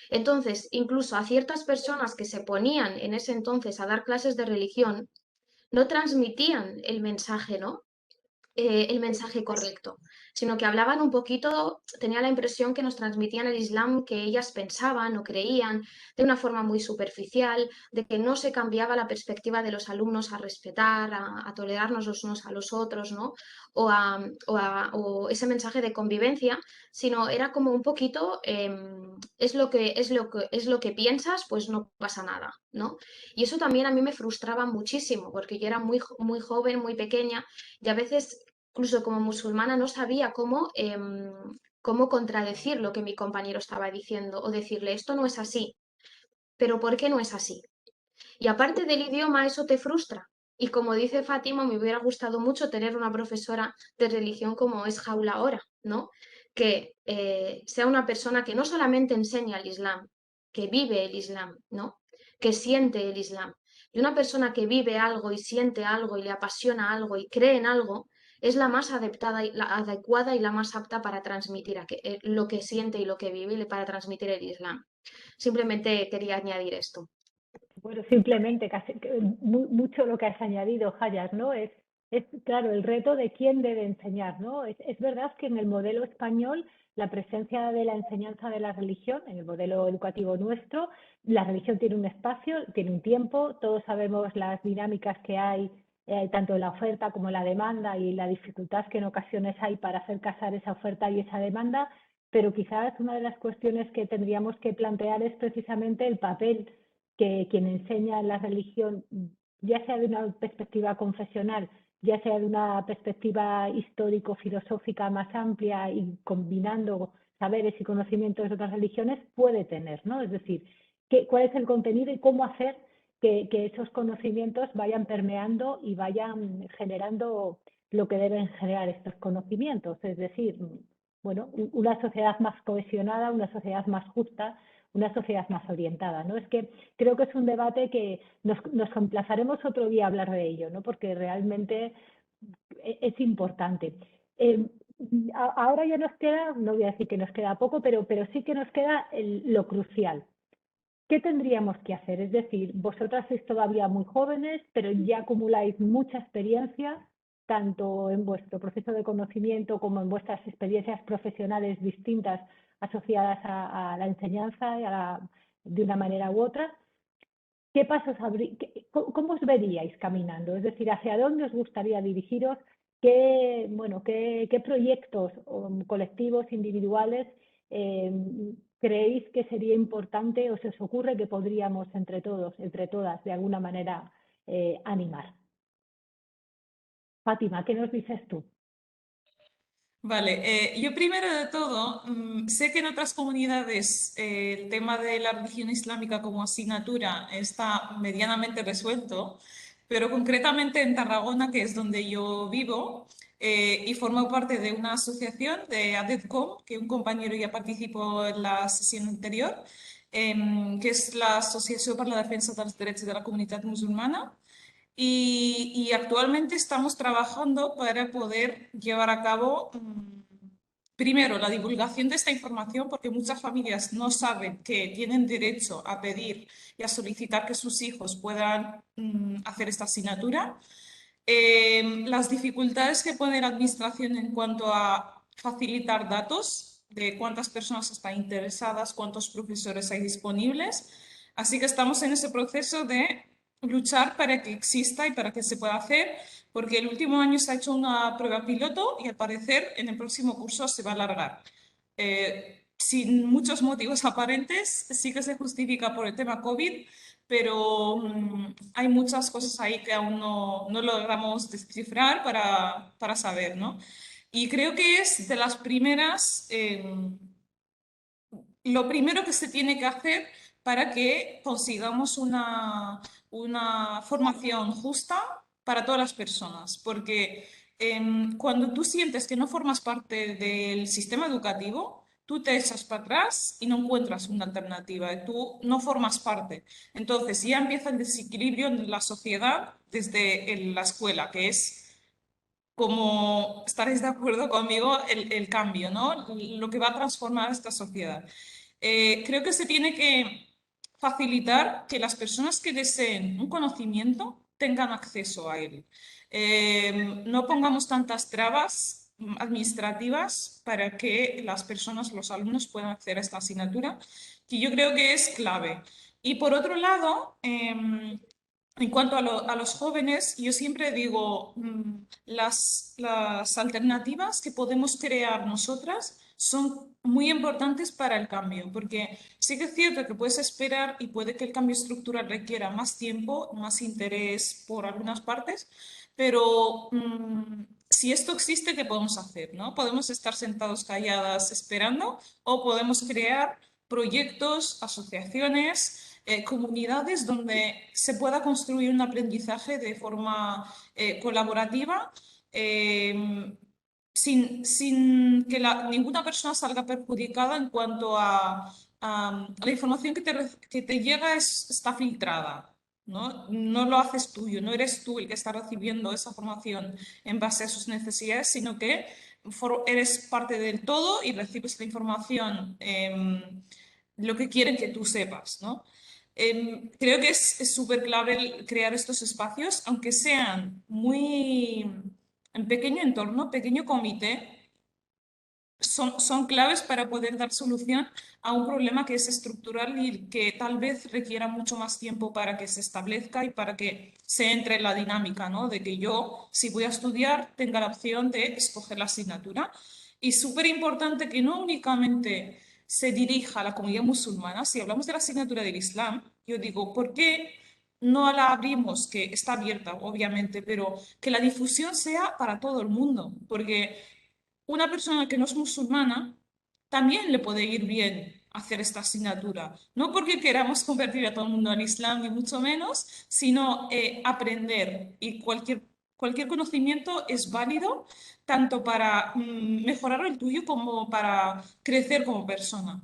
Entonces, incluso a ciertas personas que se ponían en ese entonces a dar clases de religión, no transmitían el mensaje, ¿no? El mensaje correcto, sino que hablaban un poquito, tenía la impresión que nos transmitían el Islam que ellas pensaban o creían de una forma muy superficial, de que no se cambiaba la perspectiva de los alumnos a respetar, a tolerarnos los unos a los otros, ¿no? O ese mensaje de convivencia, sino era como un poquito, es lo que piensas, pues no pasa nada, ¿no? Y eso también a mí me frustraba muchísimo, porque yo era muy joven, muy pequeña, y a veces, incluso como musulmana, no sabía cómo contradecir lo que mi compañero estaba diciendo o decirle, esto no es así, pero ¿por qué no es así? Y aparte del idioma, eso te frustra. Y como dice Fátima, me hubiera gustado mucho tener una profesora de religión como es Jaula ahora, ¿no? Que sea una persona que no solamente enseña el Islam, que vive el Islam, ¿no? Que siente el Islam. Y una persona que vive algo y siente algo y le apasiona algo y cree en algo, es la más la adecuada y la más apta para transmitir lo que siente y lo que vive y para transmitir el Islam. Simplemente quería añadir esto. Bueno, simplemente mucho lo que has añadido, Hayas, ¿no? Claro, el reto de quién debe enseñar, ¿no? Es verdad que en el modelo español la presencia de la enseñanza de la religión, en el modelo educativo nuestro, la religión tiene un espacio, tiene un tiempo, todos sabemos las dinámicas que hay, tanto en la oferta como en la demanda y la dificultad que en ocasiones hay para hacer casar esa oferta y esa demanda, pero quizás una de las cuestiones que tendríamos que plantear es precisamente el papel que quien enseña la religión, ya sea de una perspectiva confesional, ya sea de una perspectiva histórico-filosófica más amplia y combinando saberes y conocimientos de otras religiones, puede tener, ¿no? Es decir, cuál es el contenido y cómo hacer que esos conocimientos vayan permeando y vayan generando lo que deben generar estos conocimientos, es decir, bueno, una sociedad más cohesionada, una sociedad más justa, una sociedad más orientada, ¿no? Es que creo que es un debate que nos emplazaremos otro día a hablar de ello, ¿no? Porque realmente es importante. Ahora ya nos queda, no voy a decir que nos queda poco, pero sí que nos queda lo crucial. ¿Qué tendríamos que hacer? Es decir, vosotras sois todavía muy jóvenes, pero ya acumuláis mucha experiencia, tanto en vuestro proceso de conocimiento como en vuestras experiencias profesionales distintas asociadas a la enseñanza de una manera u otra. ¿Qué pasos cómo os veríais caminando? Es decir, ¿hacia dónde os gustaría dirigiros? ¿Qué proyectos colectivos, individuales creéis que sería importante o se os ocurre que podríamos entre todos, entre todas, de alguna manera animar? Fátima, ¿qué nos dices tú? Vale, yo primero de todo, sé que en otras comunidades el tema de la religión islámica como asignatura está medianamente resuelto, pero concretamente en Tarragona, que es donde yo vivo, y formo parte de una asociación de ADEDCOM, que un compañero ya participó en la sesión anterior, que es la Asociación para la Defensa de los Derechos de la Comunidad Musulmana. Y actualmente estamos trabajando para poder llevar a cabo, primero, la divulgación de esta información, porque muchas familias no saben que tienen derecho a pedir y a solicitar que sus hijos puedan hacer esta asignatura. Las dificultades que pone la administración en cuanto a facilitar datos de cuántas personas están interesadas, cuántos profesores hay disponibles. Así que estamos en ese proceso de luchar para que exista y para que se pueda hacer, porque el último año se ha hecho una prueba piloto y al parecer en el próximo curso se va a alargar. Sin muchos motivos aparentes, sí que se justifica por el tema COVID, pero hay muchas cosas ahí que aún no logramos descifrar para saber, ¿no? Y creo que es de las primeras, lo primero que se tiene que hacer para que consigamos una formación justa para todas las personas. Porque cuando tú sientes que no formas parte del sistema educativo, tú te echas para atrás y no encuentras una alternativa, tú no formas parte. Entonces ya empieza el desequilibrio en la sociedad desde la escuela, que es, como estaréis de acuerdo conmigo, el cambio, ¿no? Lo que va a transformar esta sociedad. Creo que se tiene que facilitar que las personas que deseen un conocimiento tengan acceso a él. No pongamos tantas trabas administrativas para que las personas, los alumnos puedan acceder a esta asignatura, que yo creo que es clave. Y por otro lado, en cuanto a los jóvenes, yo siempre digo, las alternativas que podemos crear nosotras son muy importantes para el cambio, porque sí que es cierto que puedes esperar y puede que el cambio estructural requiera más tiempo, más interés por algunas partes, pero si esto existe, ¿qué podemos hacer, no? Podemos estar sentados calladas esperando o podemos crear proyectos, asociaciones, comunidades donde se pueda construir un aprendizaje de forma colaborativa, sin que ninguna persona salga perjudicada en cuanto a la información que te llega está filtrada. ¿No? No lo haces tuyo, no eres tú el que está recibiendo esa formación en base a sus necesidades, sino que eres parte del todo y recibes la información, lo que quieren que tú sepas, ¿no? Creo que es súper clave crear estos espacios, aunque sean muy en pequeño entorno, pequeño comité, son claves para poder dar solución a un problema que es estructural y que tal vez requiera mucho más tiempo para que se establezca y para que se entre en la dinámica, ¿no? De que yo, si voy a estudiar, tenga la opción de escoger la asignatura. Y súper importante que no únicamente se dirija a la comunidad musulmana. Si hablamos de la asignatura del Islam, yo digo, ¿por qué no la abrimos? Que está abierta, obviamente, pero que la difusión sea para todo el mundo, porque una persona que no es musulmana también le puede ir bien hacer esta asignatura. No porque queramos convertir a todo el mundo al Islam, ni mucho menos, sino aprender. Y cualquier conocimiento es válido tanto para mejorar el tuyo como para crecer como persona.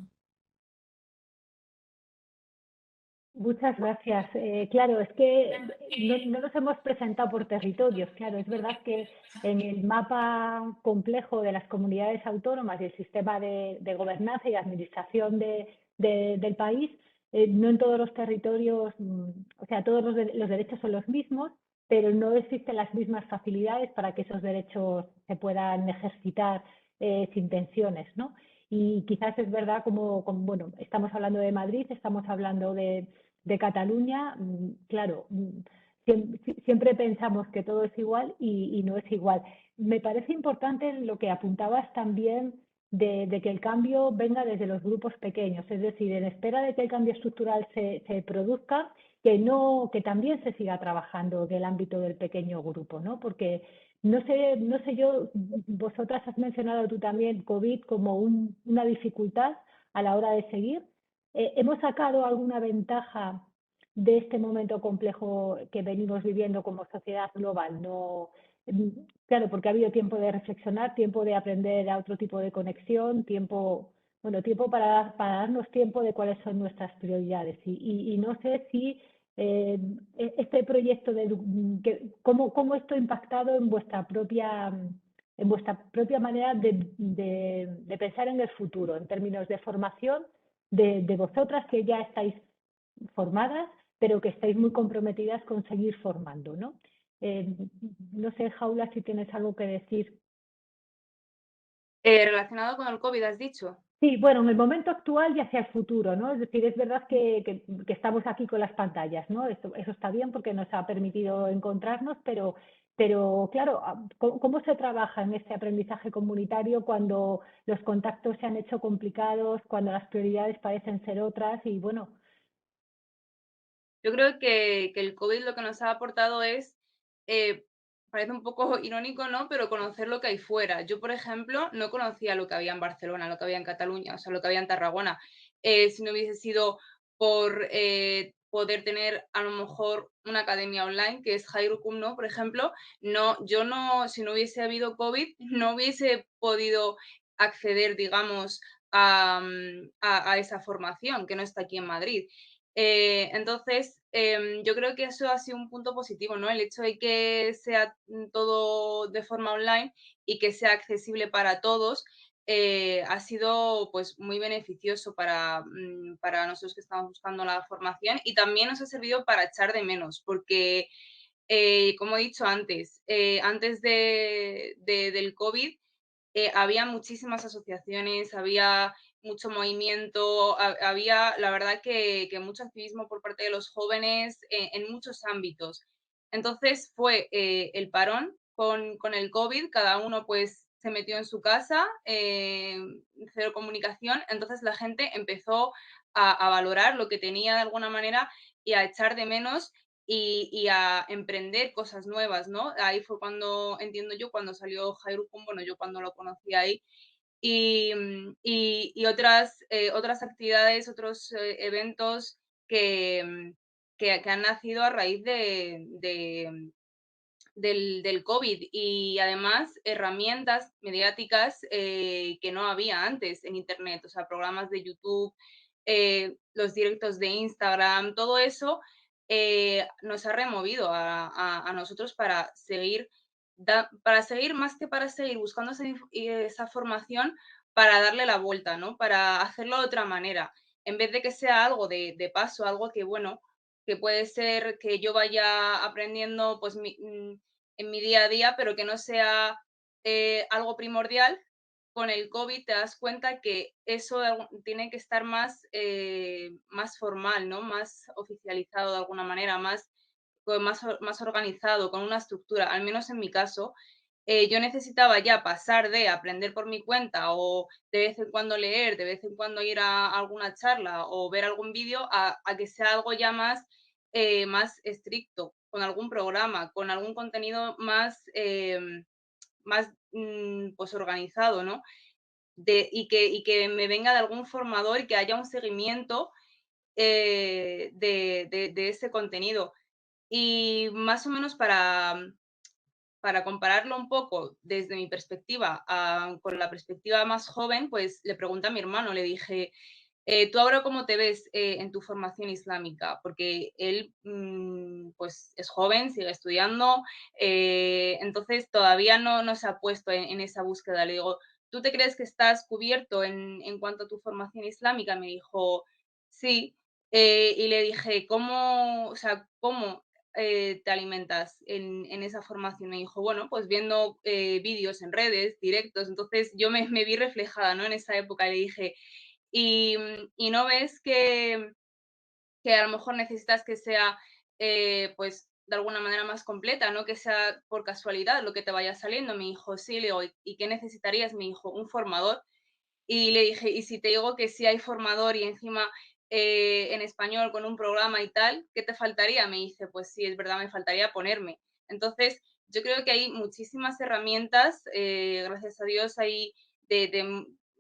Muchas gracias. Claro, es que no nos hemos presentado por territorios. Claro, es verdad que en el mapa complejo de las comunidades autónomas y el sistema de gobernanza y administración del país, no en todos los territorios, o sea, todos los derechos son los mismos, pero no existen las mismas facilidades para que esos derechos se puedan ejercitar sin tensiones, ¿no? Y quizás es verdad, bueno, estamos hablando de Madrid, estamos hablando de Cataluña, claro, siempre pensamos que todo es igual y no es igual. Me parece importante lo que apuntabas también de que el cambio venga desde los grupos pequeños, es decir, en espera de que el cambio estructural se produzca, que también se siga trabajando en el ámbito del pequeño grupo, ¿no? Porque no sé yo, vosotras has mencionado tú también COVID como una dificultad a la hora de seguir. ¿Hemos sacado alguna ventaja de este momento complejo que venimos viviendo como sociedad global? No, claro, porque ha habido tiempo de reflexionar, tiempo de aprender a otro tipo de conexión, tiempo para darnos tiempo de cuáles son nuestras prioridades. Y no sé si este proyecto cómo esto ha impactado en vuestra propia manera de pensar en el futuro, en términos de formación de vosotras que ya estáis formadas, pero que estáis muy comprometidas con seguir formando, ¿no? No sé, Jaula, si tienes algo que decir. Relacionado con el COVID, has dicho. Sí, bueno, en el momento actual y hacia el futuro, ¿no? Es decir, es verdad que estamos aquí con las pantallas, ¿no? Eso está bien porque nos ha permitido encontrarnos, pero claro, ¿cómo se trabaja en este aprendizaje comunitario cuando los contactos se han hecho complicados, cuando las prioridades parecen ser otras y bueno? Yo creo que el COVID lo que nos ha aportado es, parece un poco irónico, ¿no? Pero conocer lo que hay fuera. Yo, por ejemplo, no conocía lo que había en Barcelona, lo que había en Cataluña, o sea, lo que había en Tarragona. Si no hubiese sido por poder tener a lo mejor una academia online, que es Jairukum, ¿no? Por ejemplo, yo no, si no hubiese habido COVID, no hubiese podido acceder, digamos, a esa formación, que no está aquí en Madrid. Entonces, yo creo que eso ha sido un punto positivo, ¿no? El hecho de que sea todo de forma online y que sea accesible para todos, ha sido pues muy beneficioso para nosotros que estamos buscando la formación, y también nos ha servido para echar de menos, porque como he dicho antes, antes del COVID, había muchísimas asociaciones, había mucho movimiento, había, la verdad, que mucho activismo por parte de los jóvenes en muchos ámbitos. Entonces fue el parón con el COVID, cada uno pues se metió en su casa, cero comunicación, entonces la gente empezó a valorar lo que tenía de alguna manera y a echar de menos y a emprender cosas nuevas, ¿no? Ahí fue cuando, entiendo yo, cuando salió Jairukum, bueno, yo cuando lo conocí ahí, y otras actividades, otros eventos que han nacido a raíz del COVID, y además herramientas mediáticas que no había antes en Internet, o sea, programas de YouTube, los directos de Instagram, todo eso nos ha removido a nosotros para seguir, más que para seguir buscando esa formación, para darle la vuelta, ¿no? Para hacerlo de otra manera, en vez de que sea algo de paso, algo que, bueno, que puede ser que yo vaya aprendiendo pues en mi día a día, pero que no sea algo primordial. Con el COVID te das cuenta que eso tiene que estar más formal, ¿no? Más oficializado de alguna manera, más organizado, con una estructura. Al menos en mi caso, yo necesitaba ya pasar de aprender por mi cuenta o de vez en cuando leer, de vez en cuando ir a alguna charla o ver algún vídeo, a que sea algo ya más estricto, con algún programa, con algún contenido más pues organizado, ¿no? Y que me venga de algún formador y que haya un seguimiento de ese contenido. Y más o menos para compararlo un poco desde mi perspectiva con la perspectiva más joven, pues le pregunté a mi hermano, le dije, ¿tú ahora cómo te ves en tu formación islámica? Porque él pues es joven, sigue estudiando, entonces todavía no se ha puesto en esa búsqueda. Le digo, ¿tú te crees que estás cubierto en cuanto a tu formación islámica? Me dijo, sí. Y le dije, o sea, ¿cómo te alimentas en esa formación? Me dijo, bueno, pues viendo vídeos en redes, directos. Entonces yo me vi reflejada, ¿no? En esa época. Le dije, y no ves que a lo mejor necesitas que sea, pues, de alguna manera más completa, no que sea por casualidad lo que te vaya saliendo. Me dijo, sí. Le digo, ¿y qué necesitarías? Me dijo, un formador. Y le dije, ¿y si te digo que sí hay formador y encima en español con un programa y tal, qué te faltaría? Me dice, pues sí, es verdad, me faltaría ponerme. Entonces, yo creo que hay muchísimas herramientas, gracias a Dios, hay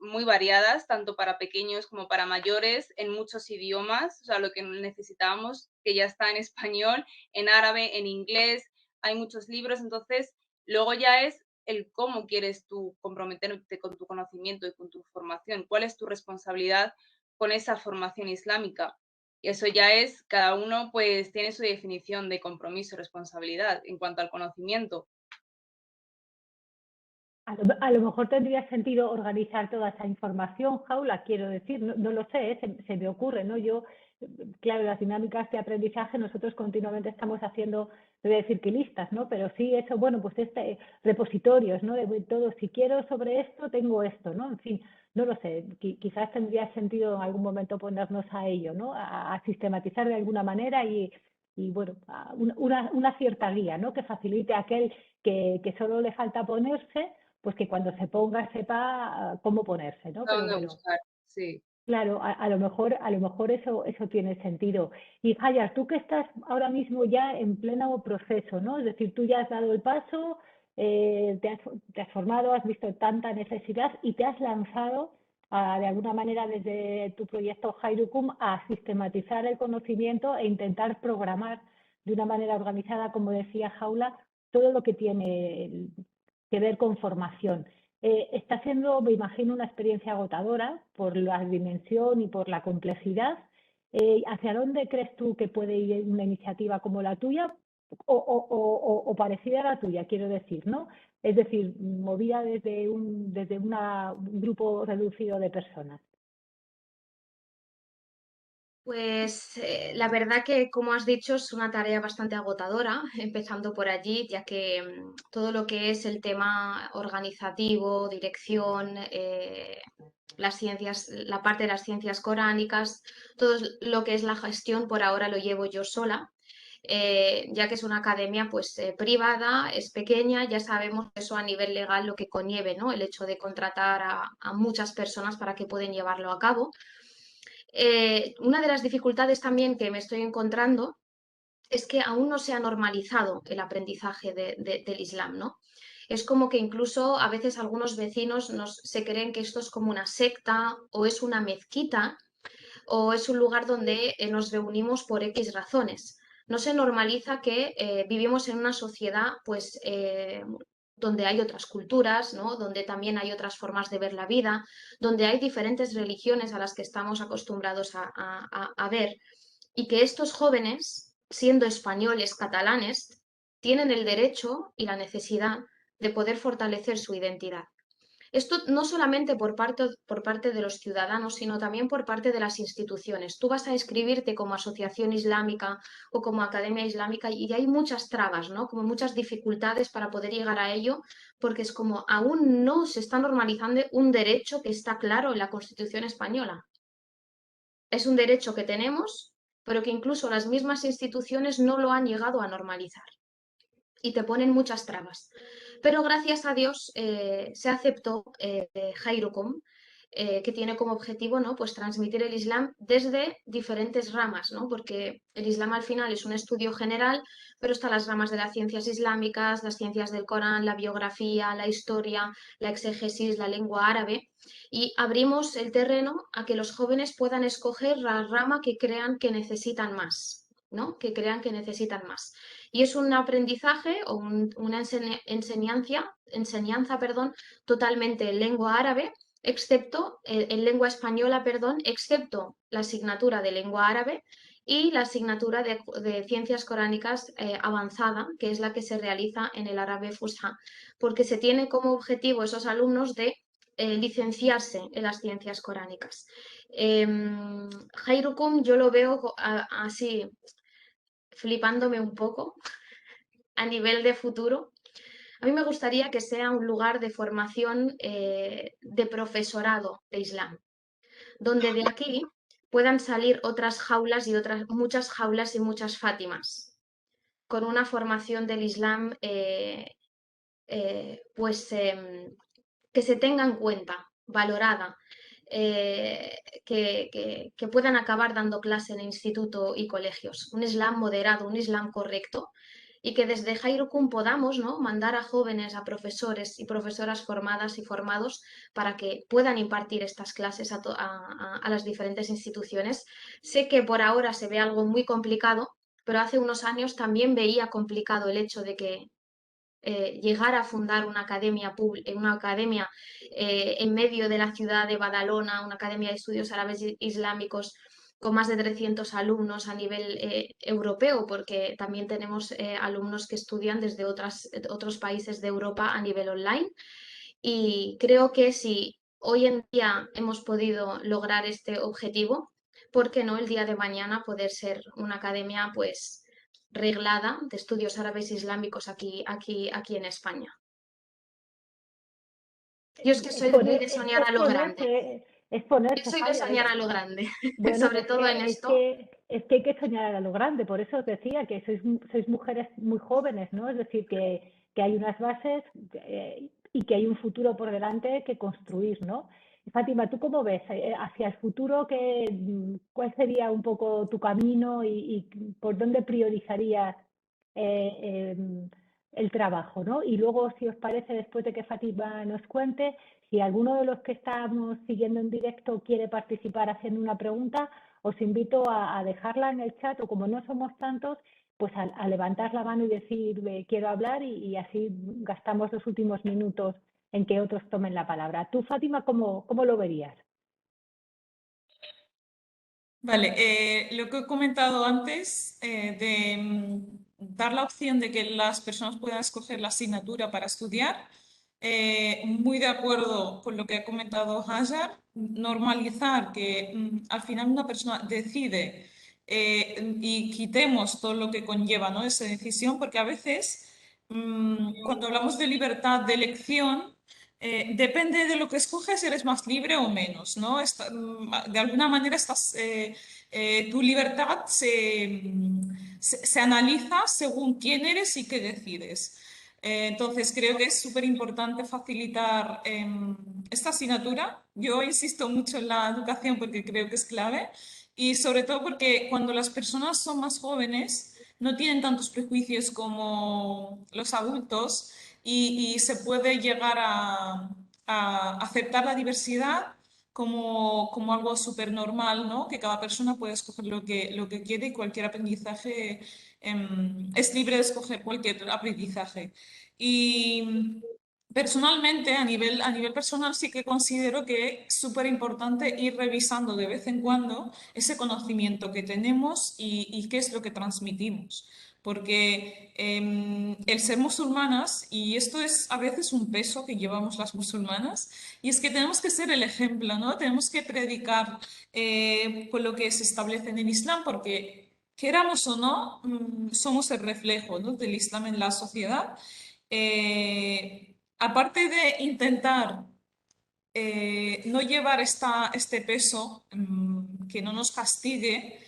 muy variadas, tanto para pequeños como para mayores, en muchos idiomas, o sea, lo que necesitábamos, que ya está en español, en árabe, en inglés, hay muchos libros. Entonces, luego ya es el cómo quieres tú comprometerte con tu conocimiento y con tu formación, cuál es tu responsabilidad con esa formación islámica. Y eso ya es, cada uno pues tiene su definición de compromiso y responsabilidad en cuanto al conocimiento. A lo mejor tendría sentido organizar toda esa información, Jaula, quiero decir, no lo sé, se me ocurre, ¿no? Yo, claro, las dinámicas de aprendizaje nosotros continuamente estamos haciendo, no voy a decir que listas, ¿no? Pero sí eso, bueno, pues repositorios, ¿no? De todo, si quiero sobre esto, tengo esto, ¿no? En fin, no lo sé, quizás tendría sentido en algún momento ponernos a ello, ¿no? A sistematizar de alguna manera y bueno, una cierta guía, ¿no? Que facilite a aquel que solo le falta ponerse, pues que cuando se ponga sepa cómo ponerse, ¿no? ¿A Pero dónde bueno, buscar? Sí. claro, a lo mejor eso tiene sentido. Y Hayar, tú que estás ahora mismo ya en pleno proceso, ¿no? Es decir, tú ya has dado el paso, te has formado, has visto tanta necesidad y te has lanzado de alguna manera desde tu proyecto Khairukum a sistematizar el conocimiento e intentar programar de una manera organizada, como decía Jaula, todo lo que tiene que ver con formación. Está siendo, me imagino, una experiencia agotadora por la dimensión y por la complejidad. ¿Hacia dónde crees tú que puede ir una iniciativa como la tuya o parecida a la tuya, quiero decir, ¿no? Es decir, movida desde un grupo reducido de personas. Pues la verdad que, como has dicho, es una tarea bastante agotadora, empezando por allí, ya que todo lo que es el tema organizativo, dirección, las ciencias, la parte de las ciencias coránicas, todo lo que es la gestión, por ahora lo llevo yo sola. Ya que es una academia pues privada, es pequeña, ya sabemos eso a nivel legal lo que conlleve, ¿no? El hecho de contratar a muchas personas para que puedan llevarlo a cabo. Una de las dificultades también que me estoy encontrando es que aún no se ha normalizado el aprendizaje del Islam, ¿no? Es como que incluso a veces algunos vecinos se creen que esto es como una secta o es una mezquita o es un lugar donde nos reunimos por X razones. No se normaliza que vivimos en una sociedad pues, donde hay otras culturas, ¿no? Donde también hay otras formas de ver la vida, donde hay diferentes religiones a las que estamos acostumbrados a ver, y que estos jóvenes, siendo españoles, catalanes, tienen el derecho y la necesidad de poder fortalecer su identidad. Esto no solamente por parte de los ciudadanos, sino también por parte de las instituciones. Tú vas a inscribirte como asociación islámica o como academia islámica y hay muchas trabas, ¿no? Como muchas dificultades para poder llegar a ello, porque es como aún no se está normalizando un derecho que está claro en la Constitución española. Es un derecho que tenemos, pero que incluso las mismas instituciones no lo han llegado a normalizar y te ponen muchas trabas. Pero gracias a Dios se aceptó Khairukum, que tiene como objetivo, ¿no? Pues transmitir el Islam desde diferentes ramas, ¿no? Porque el Islam al final es un estudio general, pero están las ramas de las ciencias islámicas, las ciencias del Corán, la biografía, la historia, la exégesis, la lengua árabe, y abrimos el terreno a que los jóvenes puedan escoger la rama que crean que necesitan más, ¿no? Que crean que necesitan más. Y es un aprendizaje o una enseñanza, perdón, totalmente en lengua árabe, excepto en lengua española, perdón, excepto la asignatura de lengua árabe y la asignatura de ciencias coránicas avanzada, que es la que se realiza en el árabe Fusha, porque se tiene como objetivo esos alumnos de licenciarse en las ciencias coránicas. Khairukum yo lo veo así, flipándome un poco a nivel de futuro. A mí me gustaría que sea un lugar de formación de profesorado de Islam, donde de aquí puedan salir otras jaulas y muchas jaulas y muchas Fátimas, con una formación del Islam que se tenga en cuenta, valorada, que puedan acabar dando clase en instituto y colegios. Un Islam moderado, un Islam correcto, y que desde Khairukum podamos, ¿no?, mandar a jóvenes, a profesores y profesoras formadas y formados para que puedan impartir estas clases a las diferentes instituciones. Sé que por ahora se ve algo muy complicado, pero hace unos años también veía complicado el hecho de que llegar a fundar una academia en medio de la ciudad de Badalona, una academia de estudios árabes islámicos con más de 300 alumnos a nivel europeo, porque también tenemos alumnos que estudian desde otros países de Europa a nivel online. Y creo que si hoy en día hemos podido lograr este objetivo, ¿por qué no el día de mañana poder ser una academia pues reglada de estudios árabes islámicos aquí en España? Yo es que soy muy de soñar a lo grande. Es ponerse, Yo soy de soñar a lo grande, bueno, sobre todo en esto. Es que hay que soñar a lo grande, por eso os decía que sois mujeres muy jóvenes, ¿no? Es decir, que hay unas bases y que hay un futuro por delante que construir, ¿no? Fátima, ¿tú cómo ves hacia el futuro? ¿Cuál sería un poco tu camino y por dónde priorizarías el trabajo, ¿no? Y luego, si os parece, después de que Fátima nos cuente, si alguno de los que estamos siguiendo en directo quiere participar haciendo una pregunta, os invito a dejarla en el chat, o como no somos tantos, pues a levantar la mano y decir quiero hablar, y así gastamos los últimos minutos en que otros tomen la palabra. Tú, Fátima, ¿cómo lo verías? Vale, lo que he comentado antes de dar la opción de que las personas puedan escoger la asignatura para estudiar, muy de acuerdo con lo que ha comentado Hajar, normalizar que al final una persona decide y quitemos todo lo que conlleva, ¿no? Esa decisión, porque a veces cuando hablamos de libertad de elección, depende de lo que escoges, eres más libre o menos, ¿no? De alguna manera tu libertad se analiza según quién eres y qué decides. Entonces, creo que es súper importante facilitar esta asignatura. Yo insisto mucho en la educación porque creo que es clave y sobre todo porque cuando las personas son más jóvenes no tienen tantos prejuicios como los adultos y se puede llegar a aceptar la diversidad como algo súper normal, ¿no? Que cada persona puede escoger lo que quiere y cualquier aprendizaje es libre de escoger cualquier aprendizaje. Y personalmente, a nivel personal, sí que considero que es súper importante ir revisando de vez en cuando ese conocimiento que tenemos y qué es lo que transmitimos. Porque el ser musulmanas, y esto es a veces un peso que llevamos las musulmanas, y es que tenemos que ser el ejemplo, ¿no? Tenemos que predicar con lo que se establece en el Islam, porque queramos o no, somos el reflejo, ¿no? del Islam en la sociedad. Aparte de intentar no llevar este peso, que no nos castigue,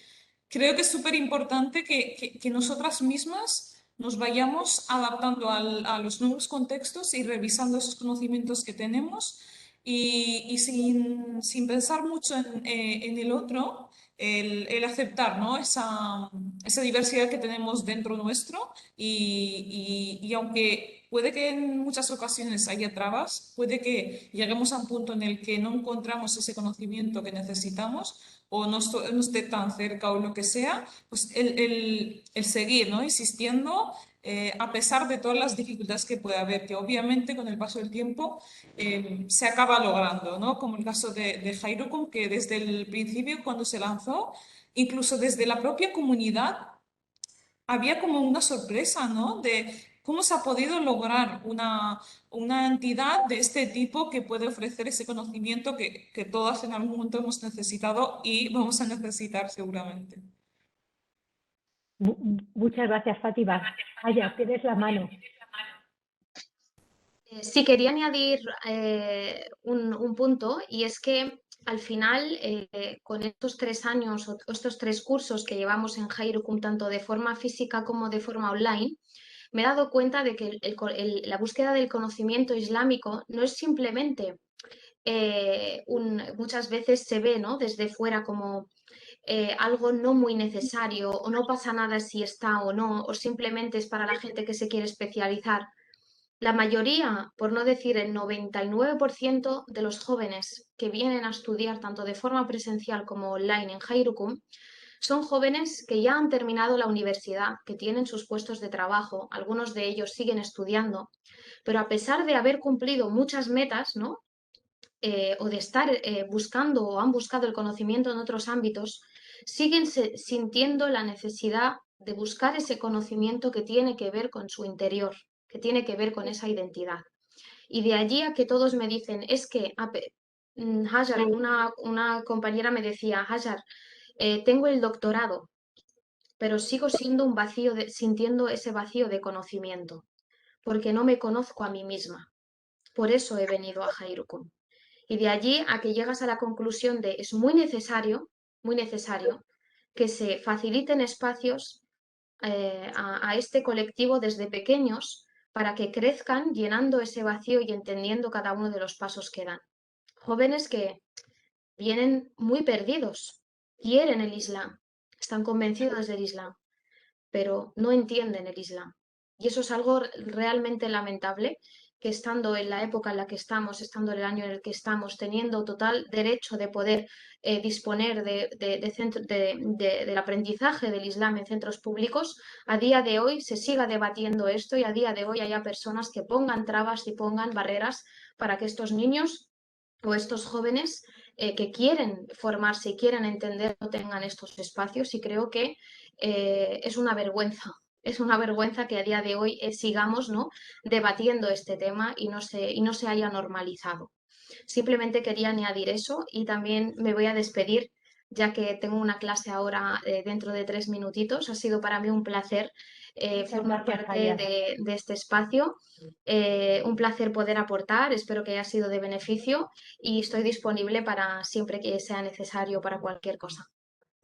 creo que es súper importante que nosotras mismas nos vayamos adaptando a los nuevos contextos y revisando esos conocimientos que tenemos y sin pensar mucho en el otro, el aceptar, ¿no? esa diversidad que tenemos dentro nuestro y aunque puede que en muchas ocasiones haya trabas, puede que lleguemos a un punto en el que no encontramos ese conocimiento que necesitamos o no esté tan cerca o lo que sea, pues el seguir, ¿no? Insistiendo a pesar de todas las dificultades que puede haber, que obviamente con el paso del tiempo se acaba logrando, ¿no? Como el caso de Jairukum, que desde el principio, cuando se lanzó, incluso desde la propia comunidad, había como una sorpresa, ¿no? De cómo se ha podido lograr una entidad de este tipo que puede ofrecer ese conocimiento que todas en algún momento hemos necesitado y vamos a necesitar seguramente. Muchas gracias, Fátima. Aya, tienes la mano. Sí, quería añadir un punto, y es que al final, con estos 3 años o estos 3 cursos que llevamos en Jairukum, tanto de forma física como de forma online, me he dado cuenta de que la búsqueda del conocimiento islámico no es simplemente, muchas veces se ve, ¿no? desde fuera como algo no muy necesario, o no pasa nada si está o no, o simplemente es para la gente que se quiere especializar. La mayoría, por no decir el 99% de los jóvenes que vienen a estudiar tanto de forma presencial como online en Jairukum son jóvenes que ya han terminado la universidad, que tienen sus puestos de trabajo, algunos de ellos siguen estudiando, pero a pesar de haber cumplido muchas metas, ¿no? O de estar buscando o han buscado el conocimiento en otros ámbitos, siguen sintiendo la necesidad de buscar ese conocimiento que tiene que ver con su interior, que tiene que ver con esa identidad. Y de allí a que todos me dicen, es que, Hajar, una compañera me decía, Hajar, tengo el doctorado, pero sigo siendo sintiendo ese vacío de conocimiento, porque no me conozco a mí misma. Por eso he venido a Jairukum. Y de allí a que llegas a la conclusión de es muy necesario que se faciliten espacios a este colectivo desde pequeños para que crezcan llenando ese vacío y entendiendo cada uno de los pasos que dan. Jóvenes que vienen muy perdidos, quieren el Islam, están convencidos del Islam, pero no entienden el Islam. Y eso es algo realmente lamentable, que estando en la época en la que estamos, estando en el año en el que estamos, teniendo total derecho de poder disponer del aprendizaje del Islam en centros públicos, a día de hoy se siga debatiendo esto y a día de hoy haya personas que pongan trabas y pongan barreras para que estos niños o estos jóvenes que quieren formarse y quieren entender no tengan estos espacios, y creo que es una vergüenza. Es una vergüenza que a día de hoy sigamos, ¿no?, debatiendo este tema y no se haya normalizado. Simplemente quería añadir eso y también me voy a despedir ya que tengo una clase ahora dentro de 3 minutitos. Ha sido para mí un placer Muchas formar gracias, parte Aya. de este espacio. Un placer poder aportar, espero que haya sido de beneficio y estoy disponible para siempre que sea necesario para cualquier cosa.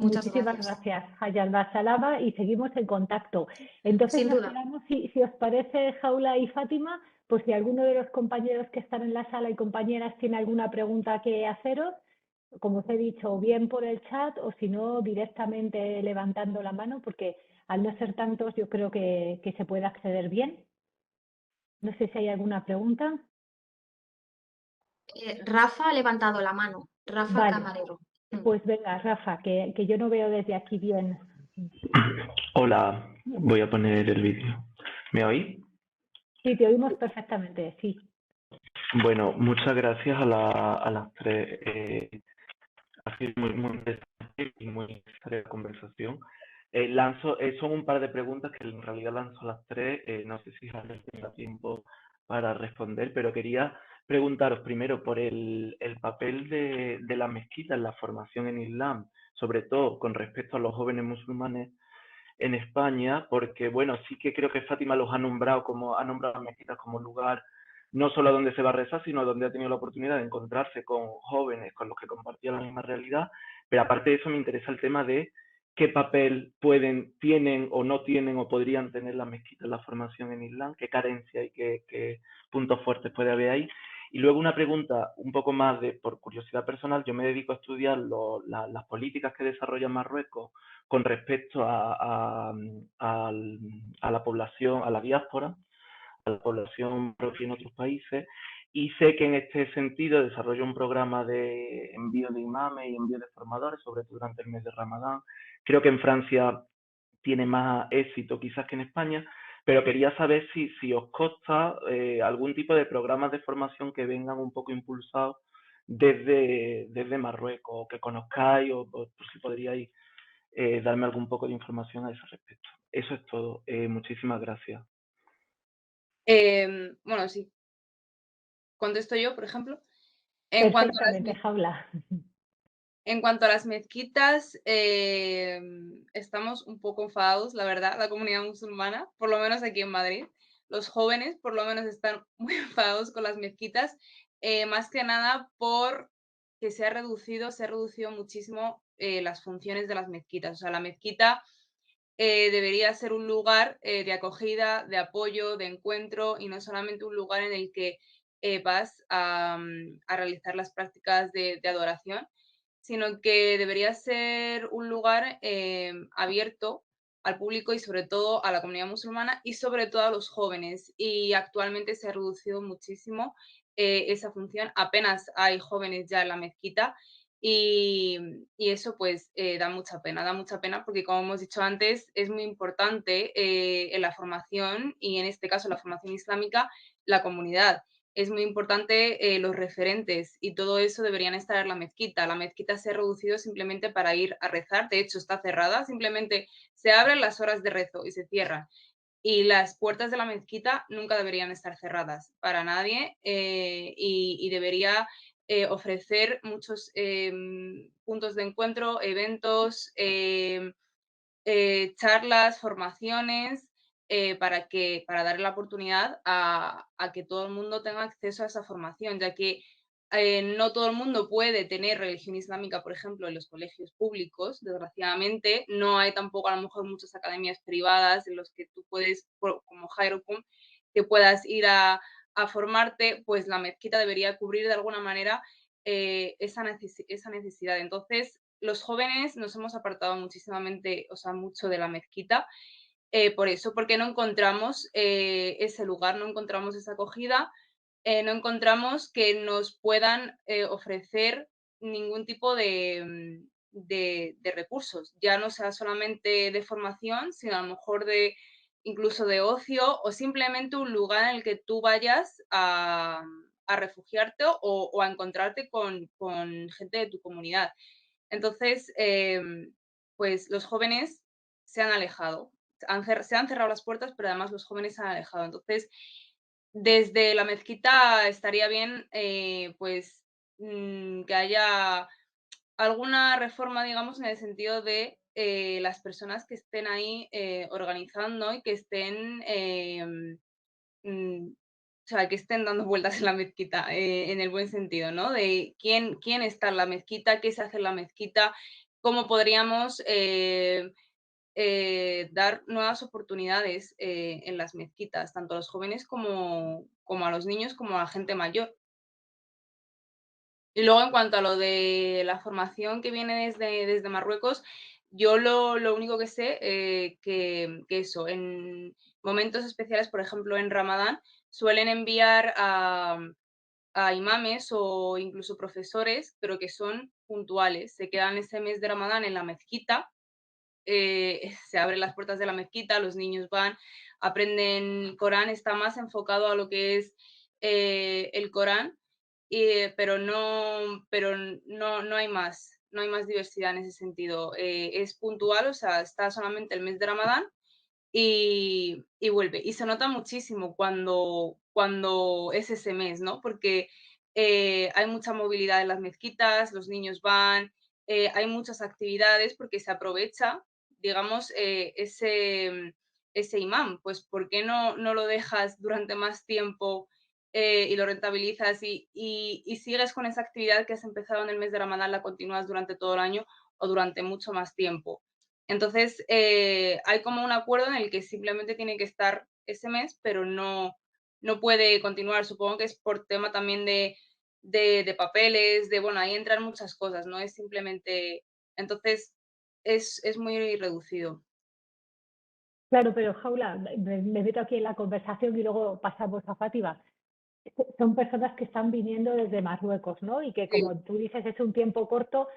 Muchas Muchísimas gracias. gracias, Hayal Basalaba, y seguimos en contacto. Entonces Sin nos duda. quedamos, si os parece, Jaula y Fátima, pues si alguno de los compañeros que están en la sala y compañeras tiene alguna pregunta que haceros, como os he dicho, o bien por el chat o si no, directamente levantando la mano, porque al no ser tantos yo creo que se puede acceder bien. No sé si hay alguna pregunta. Rafa ha levantado la mano. Rafa Vale, Camarero. pues venga, Rafa, que yo no veo desde aquí bien. Hola, voy a poner el vídeo. ¿Me oí? Sí, te oímos perfectamente, sí. Bueno, muchas gracias a las tres. Ha sido muy interesante y muy necesaria la conversación. Son un par de preguntas que en realidad lanzo a las tres. No sé si Javier tenga tiempo para responder, pero quería preguntaros primero por el papel de la mezquita en la formación en Islam, sobre todo con respecto a los jóvenes musulmanes en España, porque bueno, sí que creo que Fátima los ha nombrado las mezquitas como lugar no solo a donde se va a rezar, sino donde ha tenido la oportunidad de encontrarse con jóvenes con los que compartía la misma realidad. Pero aparte de eso me interesa el tema de qué papel tienen o no tienen o podrían tener las mezquitas en la formación en Islam, qué carencia y qué puntos fuertes puede haber ahí. Y luego una pregunta un poco más por curiosidad personal. Yo me dedico a estudiar las políticas que desarrolla Marruecos con respecto a la población, a la diáspora, a la población propia en otros países, y sé que en este sentido desarrollo un programa de envío de imames y envío de formadores, sobre todo durante el mes de Ramadán. Creo que en Francia tiene más éxito quizás que en España, pero quería saber si os consta algún tipo de programas de formación que vengan un poco impulsados desde Marruecos, o que conozcáis, o por si podríais darme algún poco de información a ese respecto. Eso es todo. Muchísimas gracias. Bueno, sí. Contesto yo, por ejemplo. En cuanto a las, Perfectamente, Jaula. en cuanto a las mezquitas, estamos un poco enfadados, la verdad, la comunidad musulmana, por lo menos aquí en Madrid. Los jóvenes, por lo menos, están muy enfadados con las mezquitas, más que nada porque se ha reducido muchísimo las funciones de las mezquitas. O sea, la mezquita debería ser un lugar de acogida, de apoyo, de encuentro y no solamente un lugar en el que vas a realizar las prácticas de adoración, sino que debería ser un lugar abierto al público y sobre todo a la comunidad musulmana y sobre todo a los jóvenes. Y actualmente se ha reducido muchísimo esa función. Apenas hay jóvenes ya en la mezquita y eso pues da mucha pena porque como hemos dicho antes es muy importante en la formación y en este caso la formación islámica, la comunidad. Es muy importante los referentes y todo eso deberían estar en la mezquita. La mezquita se ha reducido simplemente para ir a rezar, de hecho está cerrada, simplemente se abren las horas de rezo y se cierran. Y las puertas de la mezquita nunca deberían estar cerradas para nadie y debería ofrecer muchos puntos de encuentro, eventos, charlas, formaciones, para darle la oportunidad a que todo el mundo tenga acceso a esa formación, ya que no todo el mundo puede tener religión islámica, por ejemplo, en los colegios públicos, desgraciadamente. No hay tampoco a lo mejor muchas academias privadas en los que tú puedes, como Jairukum, que puedas ir a formarte, pues la mezquita debería cubrir de alguna manera esa necesidad. Entonces, los jóvenes nos hemos apartado muchísimamente, o sea, mucho de la mezquita por eso, porque no encontramos ese lugar, no encontramos esa acogida, no encontramos que nos puedan ofrecer ningún tipo de recursos, ya no sea solamente de formación, sino a lo mejor incluso de ocio o simplemente un lugar en el que tú vayas a refugiarte o a encontrarte con gente de tu comunidad. Entonces, pues los jóvenes se han alejado, se han cerrado las puertas, pero además los jóvenes se han alejado. Entonces, desde la mezquita estaría bien, pues, que haya alguna reforma, digamos, en el sentido de las personas que estén ahí organizando y que estén, o sea, que estén dando vueltas en la mezquita, en el buen sentido, ¿no? De quién está en la mezquita, qué se hace en la mezquita, cómo podríamos dar nuevas oportunidades en las mezquitas, tanto a los jóvenes como a los niños, como a la gente mayor. Y luego, en cuanto a lo de la formación que viene desde Marruecos, yo lo único que sé, que eso, en momentos especiales, por ejemplo, en Ramadán, suelen enviar a imames o incluso profesores, pero que son puntuales. Se quedan ese mes de Ramadán en la mezquita, se abren las puertas de la mezquita, los niños van, aprenden Corán, está más enfocado a lo que es el Corán, pero no hay más, no hay más diversidad en ese sentido. Es puntual, o sea, está solamente el mes de Ramadán y vuelve. Y se nota muchísimo cuando es ese mes, ¿no? Porque hay mucha movilidad en las mezquitas, los niños van, hay muchas actividades porque se aprovecha, digamos, ese imán. Pues, ¿por qué no lo dejas durante más tiempo y lo rentabilizas y sigues con esa actividad que has empezado en el mes de Ramadán, la continúas durante todo el año o durante mucho más tiempo? Entonces, hay como un acuerdo en el que simplemente tiene que estar ese mes, pero no puede continuar. Supongo que es por tema también de papeles, bueno, ahí entran muchas cosas, no es simplemente. Entonces, es muy reducido. Claro, pero Jaula, me meto aquí en la conversación y luego pasamos a Fátima. Son personas que están viniendo desde Marruecos, ¿no? Y que, Sí, como tú dices, es un tiempo corto.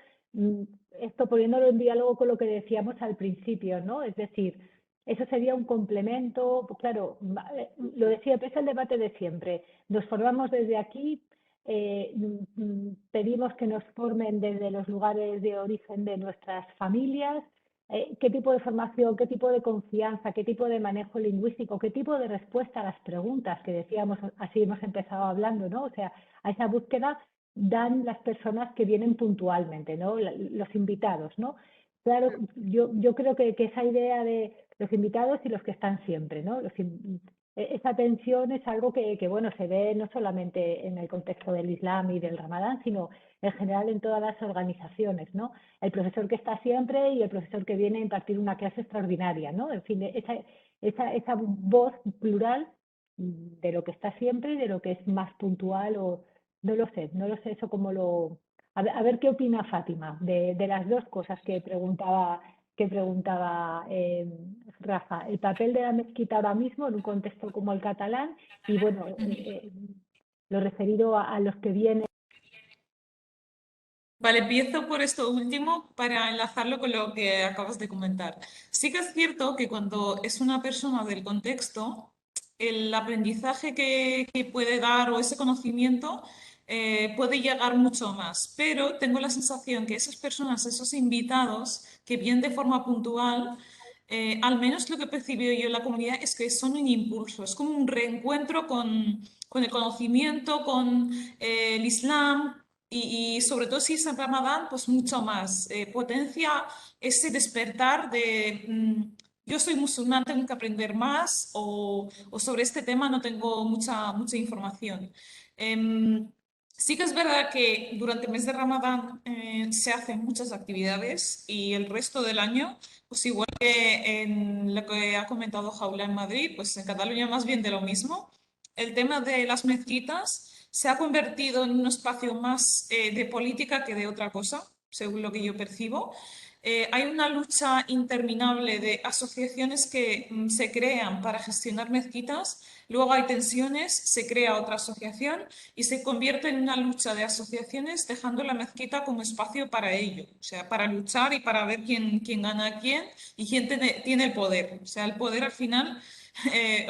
Esto poniéndolo en diálogo con lo que decíamos al principio, ¿no? Es decir, eso sería un complemento, pues claro, lo de siempre, es el debate de siempre. Nos formamos desde aquí, pedimos que nos formen desde los lugares de origen de nuestras familias. ¿Qué tipo de formación, qué tipo de confianza, qué tipo de manejo lingüístico, qué tipo de respuesta a las preguntas que decíamos, así hemos empezado hablando, ¿no? O sea, a esa búsqueda dan las personas que vienen puntualmente, ¿no? Los invitados, ¿no? Claro, yo creo que esa idea de los invitados y los que están siempre, ¿no? Esa tensión es algo que, bueno, se ve no solamente en el contexto del Islam y del Ramadán, sino en general en todas las organizaciones, ¿no? El profesor que está siempre y el profesor que viene a impartir una clase extraordinaria, ¿no? En fin, esa voz plural de lo que está siempre y de lo que es más puntual o no lo sé eso como lo. A ver qué opina Fátima de las dos cosas que preguntaba Rafa, el papel de la mezquita ahora mismo en un contexto como el catalán y bueno, lo referido a los que vienen. Vale, empiezo por esto último para enlazarlo con lo que acabas de comentar. Sí que es cierto que cuando es una persona del contexto, el aprendizaje que puede dar o ese conocimiento puede llegar mucho más, pero tengo la sensación que esas personas, esos invitados que vienen de forma puntual, al menos lo que he percibido yo en la comunidad es que son un impulso, es como un reencuentro con el conocimiento, con el Islam y sobre todo si es en Ramadán, pues mucho más. Potencia ese despertar de yo soy musulmán, tengo que aprender más o sobre este tema no tengo mucha información. Em, Sí que es verdad que durante el mes de Ramadán se hacen muchas actividades y el resto del año, pues igual que en lo que ha comentado Jaula en Madrid, pues en Cataluña más bien de lo mismo. El tema de las mezquitas se ha convertido en un espacio más de política que de otra cosa. según lo que yo percibo. Hay una lucha interminable de asociaciones que se crean para gestionar mezquitas, luego hay tensiones, se crea otra asociación y se convierte en una lucha de asociaciones dejando la mezquita como espacio para ello, o sea, para luchar y para ver quién gana a quién y quién tiene el poder. O sea, el poder al final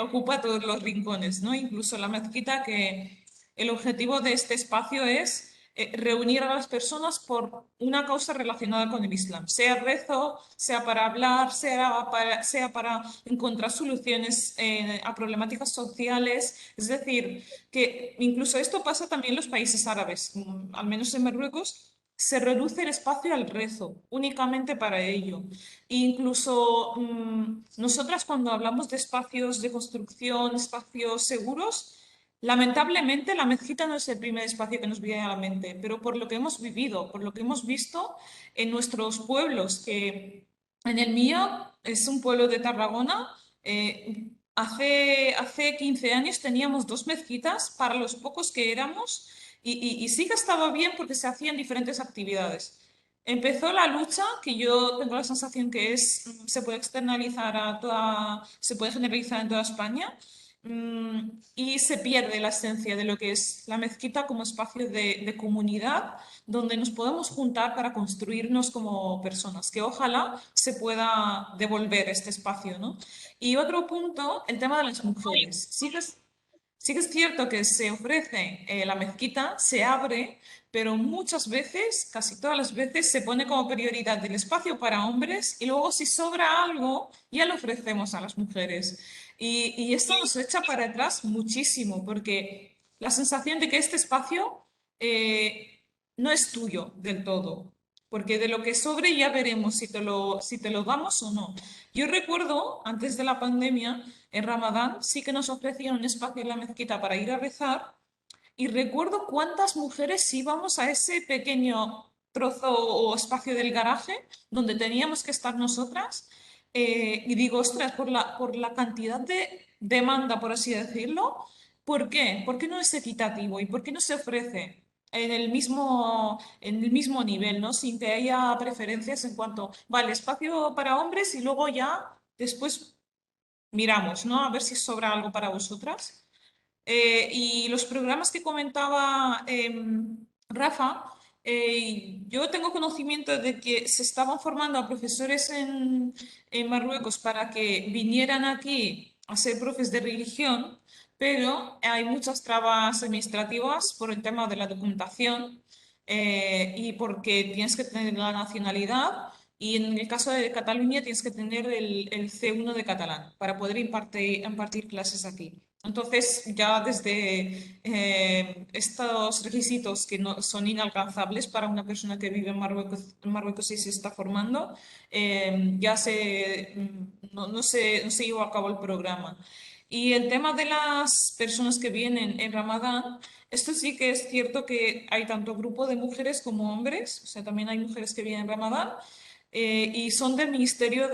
ocupa todos los rincones, ¿no? Incluso la mezquita, que el objetivo de este espacio es reunir a las personas por una causa relacionada con el Islam, sea rezo, sea para hablar, sea para encontrar soluciones a problemáticas sociales. Es decir, que incluso esto pasa también en los países árabes, al menos en Marruecos. Se reduce el espacio al rezo, únicamente para ello. E incluso nosotras cuando hablamos de espacios de construcción, espacios seguros, lamentablemente, la mezquita no es el primer espacio que nos viene a la mente, pero por lo que hemos vivido, por lo que hemos visto en nuestros pueblos, que en el mío es un pueblo de Tarragona, hace 15 años teníamos 2 mezquitas para los pocos que éramos y sí que estaba bien porque se hacían diferentes actividades. Empezó la lucha, que yo tengo la sensación que se puede externalizar se puede generalizar en toda España. Y se pierde la esencia de lo que es la mezquita como espacio de comunidad donde nos podemos juntar para construirnos como personas, que ojalá se pueda devolver este espacio, ¿no? Y otro punto, el tema de las mujeres. Sí que es cierto que se ofrece la mezquita, se abre, pero muchas veces, casi todas las veces, se pone como prioridad el espacio para hombres y luego si sobra algo, ya lo ofrecemos a las mujeres. Y esto nos echa para atrás muchísimo, porque la sensación de que este espacio no es tuyo del todo, porque de lo que sobre ya veremos si te lo damos o no. Yo recuerdo, antes de la pandemia, en Ramadán, sí que nos ofrecían un espacio en la mezquita para ir a rezar, y recuerdo cuántas mujeres íbamos a ese pequeño trozo o espacio del garaje donde teníamos que estar nosotras. Y digo, ostras, por la cantidad de demanda, por así decirlo, ¿por qué? ¿Por qué no es equitativo y por qué no se ofrece en el mismo nivel, ¿no? Sin que haya preferencias en cuanto, vale, espacio para hombres y luego ya después miramos, ¿no? A ver si sobra algo para vosotras. Y los programas que comentaba Rafa, yo tengo conocimiento de que se estaban formando a profesores en Marruecos para que vinieran aquí a ser profes de religión, pero hay muchas trabas administrativas por el tema de la documentación y porque tienes que tener la nacionalidad. Y en el caso de Cataluña tienes que tener el C1 de catalán para poder impartir clases aquí. Entonces, ya desde estos requisitos que no, son inalcanzables para una persona que vive en Marruecos y se está formando, no se llevó a cabo el programa. Y el tema de las personas que vienen en Ramadán, esto sí que es cierto que hay tanto grupo de mujeres como hombres, o sea, también hay mujeres que vienen en Ramadán y son del Ministerio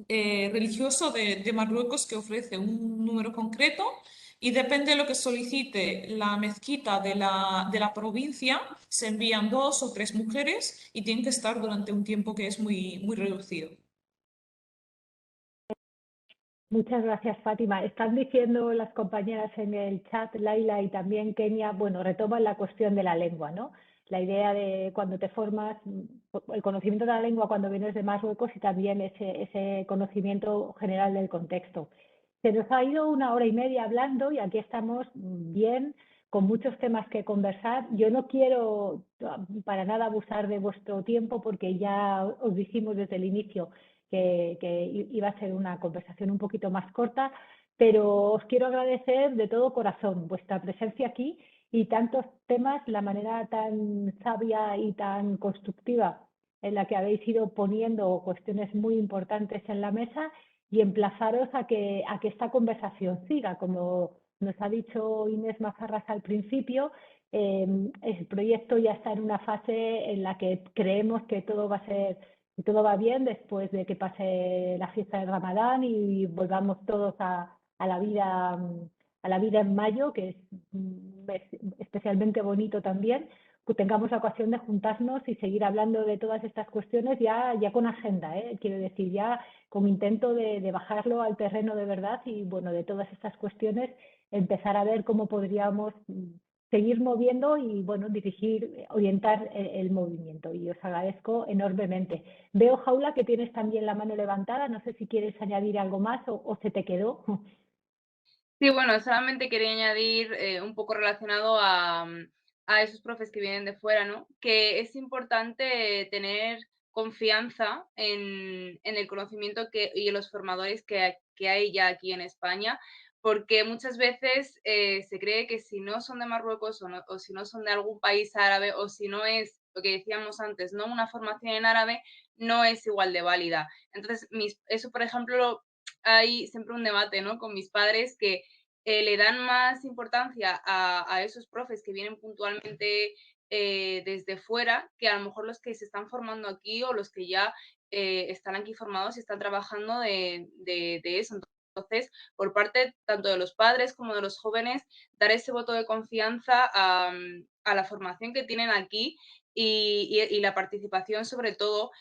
religioso de Marruecos, que ofrece un número concreto y depende de lo que solicite la mezquita de la provincia, se envían 2 o 3 mujeres y tienen que estar durante un tiempo que es muy reducido. Muchas gracias, Fátima. Están diciendo las compañeras en el chat, Laila y también Kenia, bueno, retoman la cuestión de la lengua, ¿no? La idea de cuando te formas, el conocimiento de la lengua cuando vienes de Marruecos y también ese conocimiento general del contexto. Se nos ha ido 1 hora y media hablando y aquí estamos bien, con muchos temas que conversar. Yo no quiero para nada abusar de vuestro tiempo porque ya os dijimos desde el inicio que iba a ser una conversación un poquito más corta, pero os quiero agradecer de todo corazón vuestra presencia aquí y tantos temas, la manera tan sabia y tan constructiva en la que habéis ido poniendo cuestiones muy importantes en la mesa y emplazaros a que esta conversación siga. Como nos ha dicho Inés Mazarras al principio, el proyecto ya está en una fase en la que creemos que todo va a ser y todo va bien después de que pase la fiesta de Ramadán y volvamos todos a la vida en mayo, que es especialmente bonito también, tengamos la ocasión de juntarnos y seguir hablando de todas estas cuestiones ya con agenda, quiero decir, ya con intento de bajarlo al terreno de verdad y, bueno, de todas estas cuestiones empezar a ver cómo podríamos seguir moviendo y, bueno, dirigir, orientar el movimiento. Y os agradezco enormemente. Veo, Jaula, que tienes también la mano levantada. No sé si quieres añadir algo más o se te quedó. Sí, bueno, solamente quería añadir un poco relacionado a esos profes que vienen de fuera, ¿no? Que es importante tener confianza en el conocimiento y en los formadores que hay ya aquí en España, porque muchas veces se cree que si no son de Marruecos o si no son de algún país árabe o si no es lo que decíamos antes, ¿no? Una formación en árabe no es igual de válida. Entonces, eso, por ejemplo, hay siempre un debate, ¿no? Con mis padres que le dan más importancia a esos profes que vienen puntualmente desde fuera que a lo mejor los que se están formando aquí o los que ya están aquí formados y están trabajando de eso. Entonces, por parte tanto de los padres como de los jóvenes, dar ese voto de confianza a la formación que tienen aquí y la participación sobre todo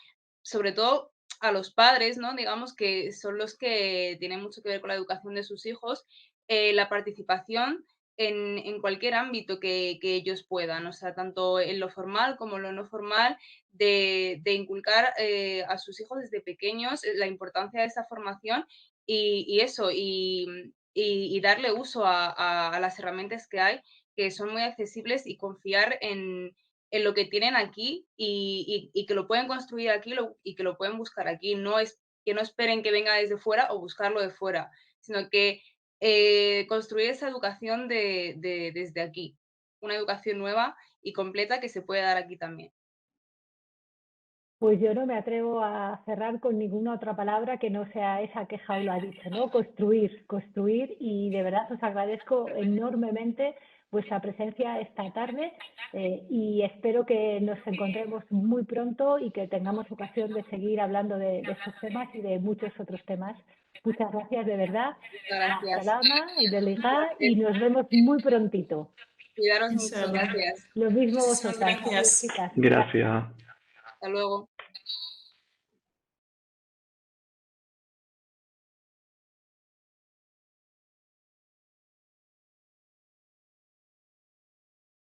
a los padres, ¿no? Digamos que son los que tienen mucho que ver con la educación de sus hijos, la participación en cualquier ámbito que ellos puedan, o sea, tanto en lo formal como en lo no formal, de inculcar a sus hijos desde pequeños la importancia de esa formación y eso, y darle uso a las herramientas que hay, que son muy accesibles y confiar en lo que tienen aquí y que lo pueden construir aquí y que lo pueden buscar aquí. No es que no esperen que venga desde fuera o buscarlo de fuera, sino que construir esa educación desde aquí, una educación nueva y completa que se puede dar aquí también. Pues yo no me atrevo a cerrar con ninguna otra palabra que no sea esa que Jaula ha dicho, ¿no? Construir, construir, y de verdad os agradezco enormemente vuestra presencia esta tarde y espero que nos encontremos muy pronto y que tengamos ocasión de seguir hablando de estos temas y de muchos otros temas. Muchas gracias de verdad. Gracias. Salama y delegada y nos vemos muy prontito. Cuidaros mucho. Inshallah. Gracias. Lo mismo Muchísimas vosotras. gracias. Adiós, chicas. Gracias. Hasta luego.